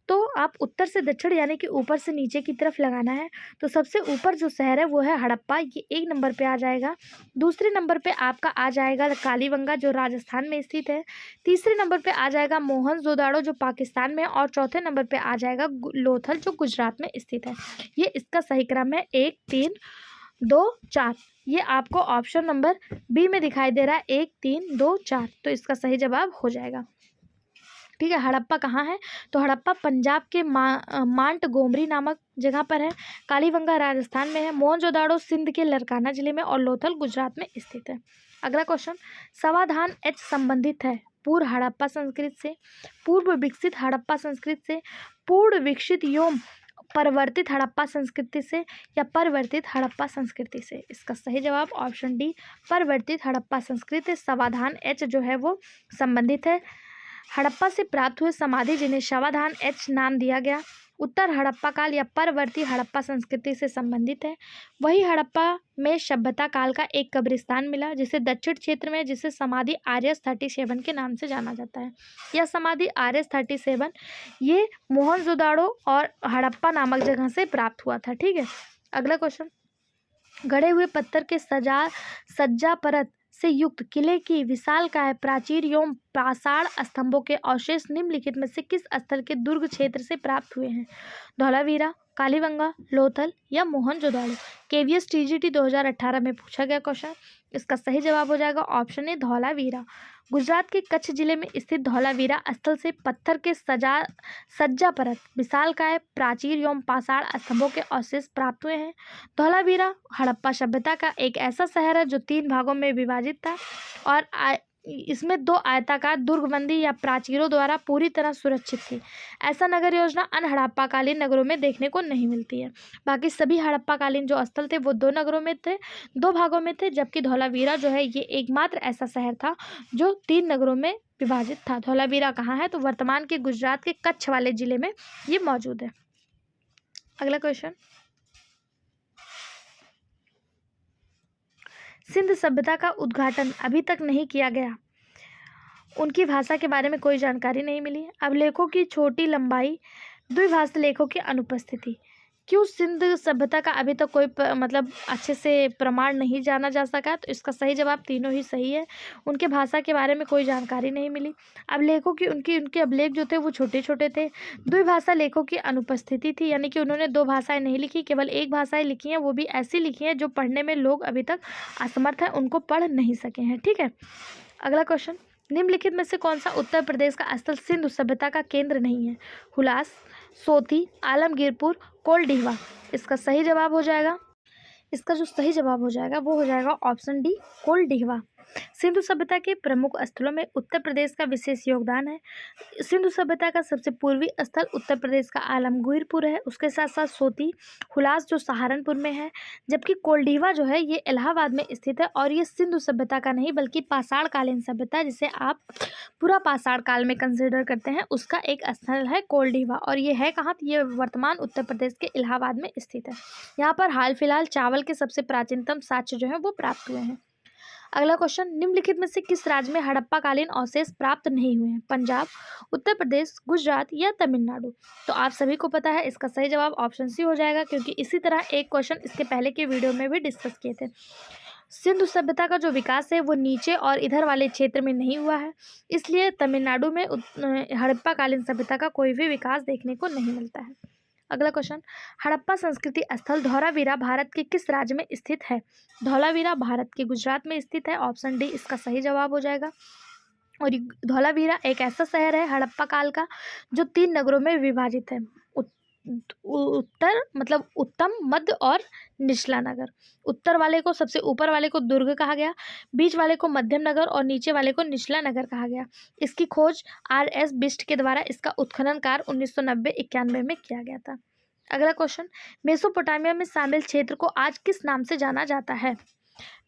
तो आप उत्तर से दक्षिण यानी कि ऊपर से नीचे की तरफ लगाना है। तो सबसे ऊपर जो शहर है वो है हड़प्पा, ये 1 नंबर पे आ जाएगा। दूसरे नंबर पे आपका आ जाएगा कालीबंगा जो राजस्थान में स्थित है। तीसरे नंबर पे आ जाएगा मोहनजोदाड़ो जो पाकिस्तान में है। और चौथे नंबर पे आ जाएगा लोथल जो गुजरात में स्थित है। ये इसका सही क्रम है 1, 3, 2, 4। ये आपको ऑप्शन नंबर बी में दिखाई दे रहा है 1, 3, 2, 4। तो इसका सही जवाब हो जाएगा। ठीक है, हड़प्पा कहाँ है? तो हड़प्पा पंजाब के मांट गोमरी नामक जगह पर है। कालीबंगा राजस्थान में है। मोहनजोदाड़ो सिंध के लरकाना जिले में और लोथल गुजरात में स्थित है। अगला क्वेश्चन, समाधान एच संबंधित है पूर्व हड़प्पा संस्कृति से, पूर्व विकसित हड़प्पा संस्कृति से, पूर्व विकसित एवं परिवर्तित हड़प्पा संस्कृति से या परिवर्तित हड़प्पा संस्कृति से। इसका सही जवाब ऑप्शन डी परिवर्तित हड़प्पा संस्कृति। समाधान एच जो है वो संबंधित है हड़प्पा से प्राप्त हुए समाधि जिन्हें समाधान एच नाम दिया गया, उत्तर हड़प्पा काल या परवर्ती हड़प्पा संस्कृति से संबंधित है। वही हड़प्पा में सभ्यता काल का एक कब्रिस्तान मिला जिसे दक्षिण क्षेत्र में, जिसे समाधि आरएस 37 के नाम से जाना जाता है। यह समाधि आरएस 37 ये मोहनजोदाड़ो और हड़प्पा नामक जगह से प्राप्त हुआ था। ठीक है, अगला क्वेश्चन, गढ़े हुए पत्थर के सज्जा परत से युक्त किले की विशालकाय प्राचीर एवं पाषाण स्तंभों के अवशेष निम्नलिखित में से किस स्थल के दुर्ग क्षेत्र से प्राप्त हुए हैं? धौलावीरा, कालीबंगा, लोथल या मोहनजोदाड़ो। केवीएस टीजीटी 2018 में पूछा गया क्वेश्चन। इसका सही जवाब हो जाएगा ऑप्शन ए धौलावीरा। गुजरात के कच्छ जिले में स्थित धौलावीरा स्थल से पत्थर के सज्जा परत विशालकाय प्राचीर एवं पाषाण स्तंभों के अवशेष प्राप्त हुए हैं। धौलावीरा हड़प्पा सभ्यता का एक ऐसा शहर है जो 3 भागों में विभाजित था और इसमें 2 आयताकार दुर्गबंदी या प्राचीरों द्वारा पूरी तरह सुरक्षित थी। ऐसा नगर योजना अन्य हड़प्पाकालीन नगरों में देखने को नहीं मिलती है। बाकी सभी हड़प्पाकालीन जो स्थल थे वो 2 नगरों में थे, 2 भागों में थे, जबकि धौलावीरा जो है ये एकमात्र ऐसा शहर था जो 3 नगरों में विभाजित था। धौलावीरा कहाँ है? तो वर्तमान के गुजरात के कच्छ वाले जिले में ये मौजूद है। अगला क्वेश्चन, सिंध सभ्यता का उद्घाटन अभी तक नहीं किया गया, उनकी भाषा के बारे में कोई जानकारी नहीं मिली। अभिलेखों की छोटी लंबाई, द्विभाषी लेखों की अनुपस्थिति। क्यों सिंध सभ्यता का अभी तक कोई मतलब अच्छे से प्रमाण नहीं जाना जा सका? तो इसका सही जवाब तीनों ही सही है। उनके भाषा के बारे में कोई जानकारी नहीं मिली। अभिलेखों की उनके अभिलेख जो थे वो छोटे छोटे थे। द्विभाषा लेखों की अनुपस्थिति थी, यानी कि उन्होंने 2 भाषाएं नहीं लिखी, केवल एक भाषाएं लिखी हैं, वो भी ऐसी लिखी हैं जो पढ़ने में लोग अभी तक असमर्थ हैं, उनको पढ़ नहीं सके हैं। ठीक है, अगला क्वेश्चन, निम्नलिखित में से कौन सा उत्तर प्रदेश का स्थल सिंधु सभ्यता का केंद्र नहीं है? हुलास, सोती, आलमगीरपुर, कोलडीवा। इसका सही जवाब हो जाएगा, इसका जो सही जवाब हो जाएगा वो हो जाएगा ऑप्शन डी कोलडीवा। सिंधु सभ्यता के प्रमुख स्थलों में उत्तर प्रदेश का विशेष योगदान है। सिंधु सभ्यता का सबसे पूर्वी स्थल उत्तर प्रदेश का आलमगीरपुर है। उसके साथ साथ सोती हुलास जो सहारनपुर में है, जबकि कोल्डिवा जो है ये इलाहाबाद में स्थित है। और ये सिंधु सभ्यता का नहीं बल्कि पाषाण कालीन सभ्यता, जिसे आप पूरा पाषाण काल में कंसिडर करते हैं, उसका एक स्थल है कोल्डिवा। और ये है कहाँ? ये वर्तमान उत्तर प्रदेश के इलाहाबाद में स्थित है। यहाँ पर हाल फिलहाल चावल के सबसे प्राचीनतम साक्ष्य जो है वो प्राप्त हुए हैं। अगला क्वेश्चन, निम्नलिखित में से किस राज्य में हड़प्पा कालीन अवशेष प्राप्त नहीं हुए हैं? पंजाब, उत्तर प्रदेश, गुजरात या तमिलनाडु? तो आप सभी को पता है इसका सही जवाब ऑप्शन सी हो जाएगा, क्योंकि इसी तरह एक क्वेश्चन इसके पहले के वीडियो में भी डिस्कस किए थे। सिंधु सभ्यता का जो विकास है वो नीचे और इधर वाले क्षेत्र में नहीं हुआ है, इसलिए तमिलनाडु में हड़प्पा कालीन सभ्यता का कोई भी विकास देखने को नहीं मिलता है। अगला क्वेश्चन, हड़प्पा संस्कृति स्थल धौलावीरा भारत के किस राज्य में स्थित है? धौलावीरा भारत के गुजरात में स्थित है। ऑप्शन डी इसका सही जवाब हो जाएगा। और धौलावीरा एक ऐसा शहर है हड़प्पा काल का जो 3 नगरों में विभाजित है। उत्तर मतलब उत्तम, मध्य और निचला नगर। उत्तर वाले को, सबसे ऊपर वाले को दुर्ग कहा गया, बीच वाले को मध्यम नगर और नीचे वाले को निचला नगर कहा गया। इसकी खोज R.S. बिष्ट के द्वारा इसका उत्खनन कार्य 1990-91 में किया गया था। अगला क्वेश्चन, मेसोपोटामिया में शामिल क्षेत्र को आज किस नाम से जाना जाता है?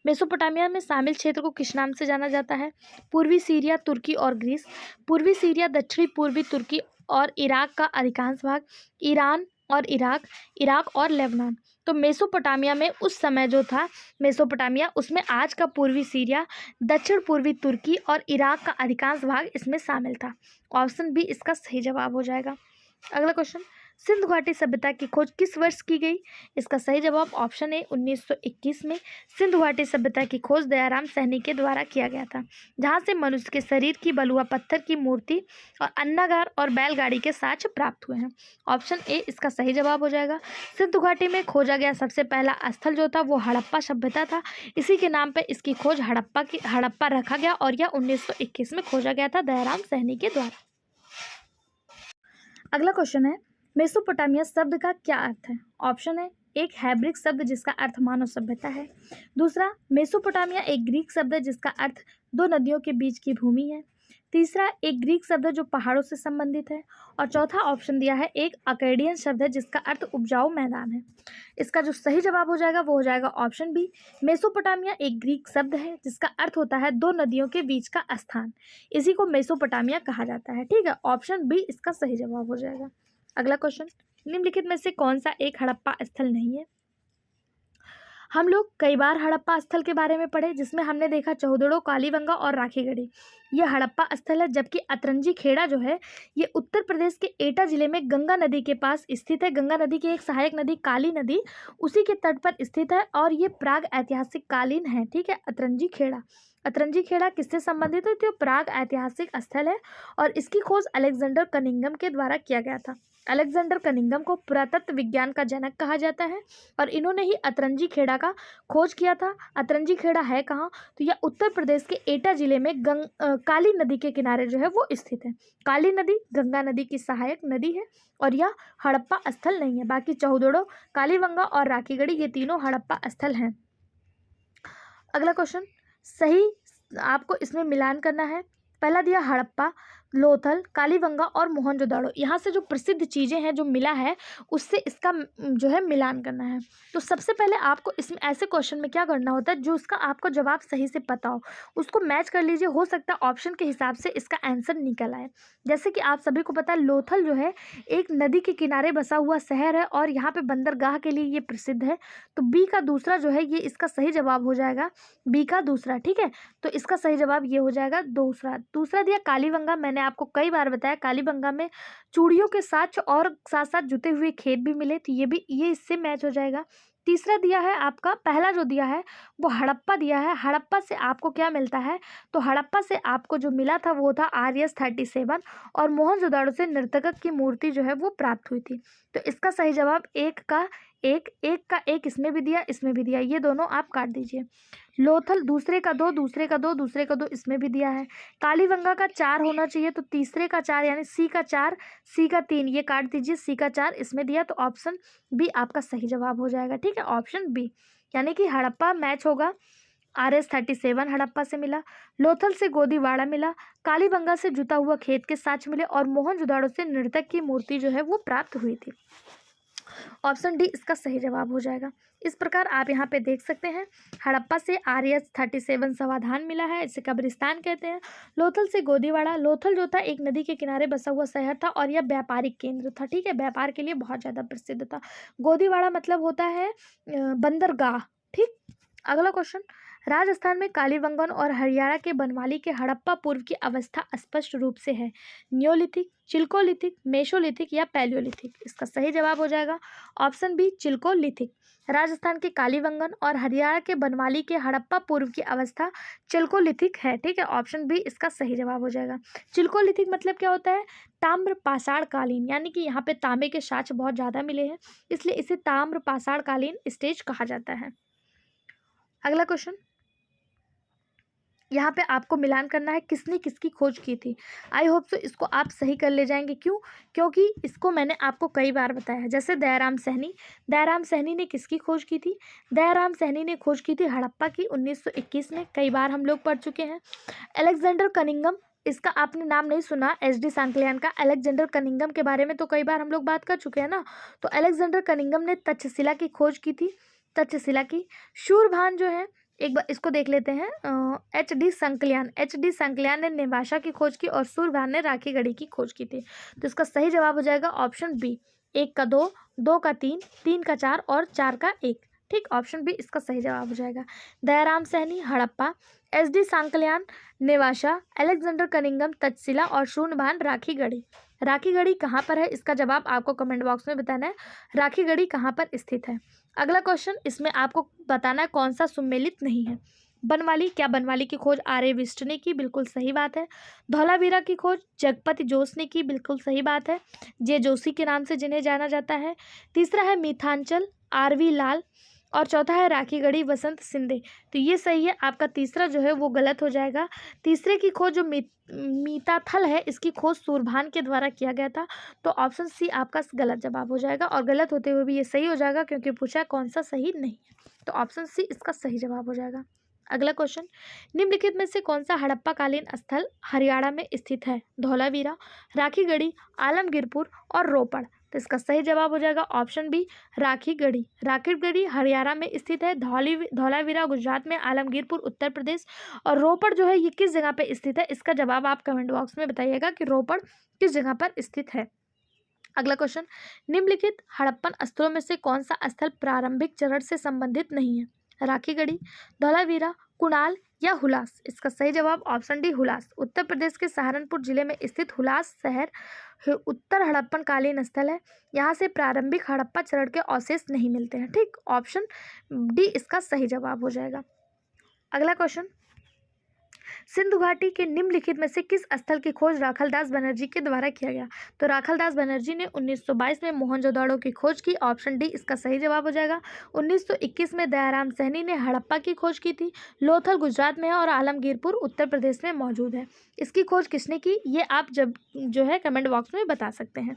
मेसोपोटामिया में शामिल क्षेत्र को किस नाम से जाना जाता है? पूर्वी सीरिया, तुर्की और ग्रीस, पूर्वी सीरिया, दक्षिणी पूर्वी तुर्की और इराक का अधिकांश भाग, ईरान और इराक, इराक और लेबनान। तो मेसोपोटामिया में उस समय जो था मेसोपोटामिया, उसमें आज का पूर्वी सीरिया, दक्षिण पूर्वी तुर्की और इराक का अधिकांश भाग इसमें शामिल था। ऑप्शन बी इसका सही जवाब हो जाएगा। अगला क्वेश्चन, सिंधु घाटी सभ्यता की खोज किस वर्ष की गई? इसका सही जवाब ऑप्शन ए 1921 में सिंधु घाटी सभ्यता की खोज दयाराम सैनी के द्वारा किया गया था, जहां से मनुष्य के शरीर की बलुआ पत्थर की मूर्ति और अन्नागार और बैलगाड़ी के साक्ष्य प्राप्त हुए हैं। ऑप्शन ए इसका सही जवाब हो जाएगा। सिंधु घाटी में खोजा गया सबसे पहला स्थल जो था वो हड़प्पा सभ्यता था। इसी के नाम पर इसकी खोज हड़प्पा रखा गया और यह 1921 में खोजा गया था दयाराम सैनी के द्वारा। अगला क्वेश्चन है, मेसोपोटामिया शब्द का क्या अर्थ है? ऑप्शन है एक हैब्रिक शब्द जिसका अर्थ मानव सभ्यता है। दूसरा, मेसोपोटामिया एक ग्रीक शब्द है जिसका अर्थ 2 नदियों के बीच की भूमि है। तीसरा, एक ग्रीक शब्द है जो पहाड़ों से संबंधित है। और चौथा ऑप्शन दिया है एक अकेडियन शब्द है जिसका अर्थ उपजाऊ मैदान है। इसका जो सही जवाब हो जाएगा वो हो जाएगा ऑप्शन बी। मेसोपोटामिया एक ग्रीक शब्द है जिसका अर्थ होता है 2 नदियों के बीच का स्थान, इसी को मेसोपोटामिया कहा जाता है। ठीक है, ऑप्शन बी इसका सही जवाब हो जाएगा। अगला क्वेश्चन, निम्नलिखित में से कौन सा एक हड़प्पा स्थल नहीं है? हम लोग कई बार हड़प्पा स्थल के बारे में पढ़े, जिसमें हमने देखा चौदड़ो, कालीबंगा और राखीगढ़ी, यह हड़प्पा स्थल है। जबकि अतरंजी खेड़ा जो है ये उत्तर प्रदेश के एटा जिले में गंगा नदी के पास स्थित है। गंगा नदी की एक सहायक नदी काली नदी उसी के तट पर स्थित है और ये प्राग ऐतिहासिक कालीन है। ठीक है, अतरंजी खेड़ा, अतरंजी खेड़ा किससे संबंधित है? तो प्राग ऐतिहासिक स्थल है और इसकी खोज अलेक्जेंडर कनिंघम के द्वारा किया गया था। अलेक्जेंडर कनिंघम को पुरातत्व विज्ञान का जनक कहा जाता है और इन्होंने ही अतरंजी खेड़ा का खोज किया था। अतरंजी खेड़ा है कहाँ? तो यह उत्तर प्रदेश के एटा जिले में काली नदी के किनारे जो है वो स्थित है। काली नदी गंगा नदी की सहायक नदी है और यह हड़प्पा स्थल नहीं है। बाकी चौदड़ो, कालीबंगा और राखीगढ़ी ये तीनों हड़प्पा स्थल हैं। अगला क्वेश्चन, सही आपको इसमें मिलान करना है। पहला दिया हड़प्पा, लोथल, कालीबंगा और मोहनजोदड़ो, यहाँ से जो प्रसिद्ध चीज़ें हैं जो मिला है उससे इसका जो है मिलान करना है। तो सबसे पहले आपको इसमें ऐसे क्वेश्चन में क्या करना होता है, जो उसका आपको जवाब सही से पता हो उसको मैच कर लीजिए। हो सकता है ऑप्शन के हिसाब से इसका आंसर निकल आए। जैसे कि आप सभी को पता है लोथल जो है एक नदी के किनारे बसा हुआ शहर है और यहाँ पे बंदरगाह के लिए ये प्रसिद्ध है। तो बी का दूसरा जो है ये इसका सही जवाब हो जाएगा, बी का दूसरा। ठीक है, तो इसका सही जवाब ये हो जाएगा दूसरा। दूसरा दिया कालीबंगा, मैंने आपको कई बार बताया कालीबंगा में चूड़ियों के साथ और साथ साथ जुते हुए खेत भी मिले, तो ये इससे मैच हो जाएगा। तीसरा दिया है आपका, पहला जो दिया है वो हड़प्पा दिया है। हड़प्पा से आपको क्या मिलता है? तो हड़प्पा से आपको जो मिला था वो था RS 37 और मोहनजोदड़ो से नर्तक की मूर्ति जो है वो प्राप्त हुई थी। तो इसका सही जवाब एक का एक इसमें भी दिया, इसमें भी दिया, ये दोनों आप काट दीजिए। लोथल दूसरे का 2, दूसरे का 2 इसमें भी दिया है। कालीबंगा का 4 होना चाहिए, तो तीसरे का 4 यानी सी का 4, सी का 3 ये काट दीजिए, सी का 4 इसमें दिया, तो ऑप्शन बी आपका सही जवाब हो जाएगा। ठीक है, ऑप्शन बी यानी कि हड़प्पा मैच होगा RS-37 हड़प्पा से मिला, लोथल से गोदीवाड़ा मिला, कालीबंगा से जुता हुआ खेत के साक्ष्य मिले और मोहनजोदाड़ो से नर्तक की मूर्ति जो है वो प्राप्त हुई थी। ऑप्शन डी इसका सही जवाब हो जाएगा। इस प्रकार आप यहाँ पे देख सकते हैं, हड़प्पा से RS-37 समाधान मिला है, इसे कब्रिस्तान कहते हैं। लोथल से गोदीवाड़ा, लोथल जो था एक नदी के किनारे बसा हुआ शहर था और यह व्यापारिक केंद्र था, ठीक है, व्यापार के लिए बहुत ज़्यादा प्रसिद्ध था। गोदीवाड़ा मतलब होता है बंदरगाह, ठीक। अगला क्वेश्चन, राजस्थान में कालीबंगन और हरियाणा के बनवाली के हड़प्पा पूर्व की अवस्था स्पष्ट रूप से है, नियोलिथिक, चिल्कोलिथिक, मेसोलिथिक या पैलियोलिथिक। इसका सही जवाब हो जाएगा ऑप्शन बी चिल्कोलिथिक। राजस्थान के कालीबंगन और हरियाणा के बनवाली के हड़प्पा पूर्व की अवस्था चिल्कोलिथिक है, ठीक है, ऑप्शन बी इसका सही जवाब हो जाएगा। चिल्कोलिथिक मतलब क्या होता है, ताम्र पाषाण कालीन, यानी कि यहाँ पे तांबे के साक्ष्य बहुत ज़्यादा मिले हैं, इसलिए इसे ताम्र पाषाण कालीन स्टेज कहा जाता है। अगला क्वेश्चन, यहाँ पे आपको मिलान करना है किसने किसकी खोज की थी। आई होप सो इसको आप सही कर ले जाएंगे। क्यों? क्योंकि इसको मैंने आपको कई बार बताया है। जैसे दयाराम सहनी ने किसकी खोज की थी? दयाराम सहनी ने खोज की थी हड़प्पा की 1921 में, कई बार हम लोग पढ़ चुके हैं। अलेक्जेंडर कनिंघम, इसका आपने नाम नहीं सुना, एच डी सांकलियान का। अलेक्जेंडर कनिंघम के बारे में तो कई बार हम लोग बात कर चुके हैं ना। तो अलेक्जेंडर कनिंघम ने तक्षशिला की खोज की थी, तक्षशिला की। शूरभान जो है, एक बार इसको देख लेते हैं, एच डी संकलियान ने नेवासा की खोज की और सूरभान ने राखीगढ़ी की खोज की थी। तो इसका सही जवाब हो जाएगा ऑप्शन बी, 1 का 2, 2 का 3, 3 का 4 और 4 का 1, ठीक। ऑप्शन बी इसका सही जवाब हो जाएगा। दयाराम सहनी हड़प्पा, एच डी सांकलियान नेवासा, अलेक्जेंडर कनिंघम तक्षशिला और शूरभान राखीगढ़ी। राखीगढ़ी कहाँ पर है, इसका जवाब आपको कमेंट बॉक्स में बताना है, राखीगढ़ी कहाँ पर स्थित है। अगला क्वेश्चन, इसमें आपको बताना है कौन सा सुमेलित नहीं है। बनवाली, क्या बनवाली की खोज आर्यविष्ट ने की? बिल्कुल सही बात है। धौलावीरा की खोज जगपति जोश ने की? बिल्कुल सही बात है, जे जोशी के नाम से जिन्हें जाना जाता है। तीसरा है मिथांचल, RV लाल। और चौथा है राखीगढ़ी वसंत सिंधे। तो ये सही है, आपका तीसरा जो है वो गलत हो जाएगा। तीसरे की खोज जो मीताथल है, इसकी खोज सूरभान के द्वारा किया गया था। तो ऑप्शन सी आपका गलत जवाब हो जाएगा, और गलत होते हुए भी ये सही हो जाएगा क्योंकि पूछा कौन सा सही नहीं है। तो ऑप्शन सी इसका सही जवाब हो जाएगा। अगला क्वेश्चन, निम्नलिखित में से कौन सा हड़प्पाकालीन स्थल हरियाणा में स्थित है? धौलावीरा, राखीगढ़ी, आलमगीरपुर और रोपड़। तो इसका सही जवाब हो जाएगा ऑप्शन बी राखीगढ़ी। राखीगढ़ी हरियाणा में स्थित है, धौलावीरा गुजरात में, आलमगीरपुर उत्तर प्रदेश और रोपड़ जो है ये किस जगह पे स्थित है? इसका जवाब आप कमेंट बॉक्स में बताइएगा कि रोपड़ किस जगह पर स्थित है। अगला क्वेश्चन, निम्नलिखित हड़प्पन स्थलों में से कौन सा स्थल प्रारंभिक चरण से संबंधित नहीं है? राखीगढ़ी, धौलावीरा, कुणाल या हुलास। इसका सही जवाब ऑप्शन डी हुलास। उत्तर प्रदेश के सहारनपुर जिले में स्थित हुलास शहर उत्तर हड़प्पन कालीन स्थल है। यहाँ से प्रारंभिक हड़प्पा चरण के अवशेष नहीं मिलते हैं, ठीक। ऑप्शन डी इसका सही जवाब हो जाएगा। अगला क्वेश्चन, सिंधु घाटी के निम्नलिखित में से किस स्थल की खोज राखलदास बनर्जी के द्वारा किया गया? तो राखलदास बनर्जी ने 1922 में मोहनजोदाड़ो की खोज की। ऑप्शन डी इसका सही जवाब हो जाएगा। 1921 में दयाराम सहनी ने हड़प्पा की खोज की थी। लोथल गुजरात में है और आलमगीरपुर उत्तर प्रदेश में मौजूद है। इसकी खोज किसने की, ये आप जब जो है कमेंट बॉक्स में बता सकते हैं।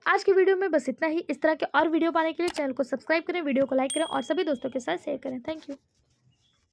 आज की वीडियो में बस इतना ही। इस तरह के और वीडियो पाने के लिए चैनल को सब्सक्राइब करें, वीडियो को लाइक करें और सभी दोस्तों के साथ शेयर करें। Thank you.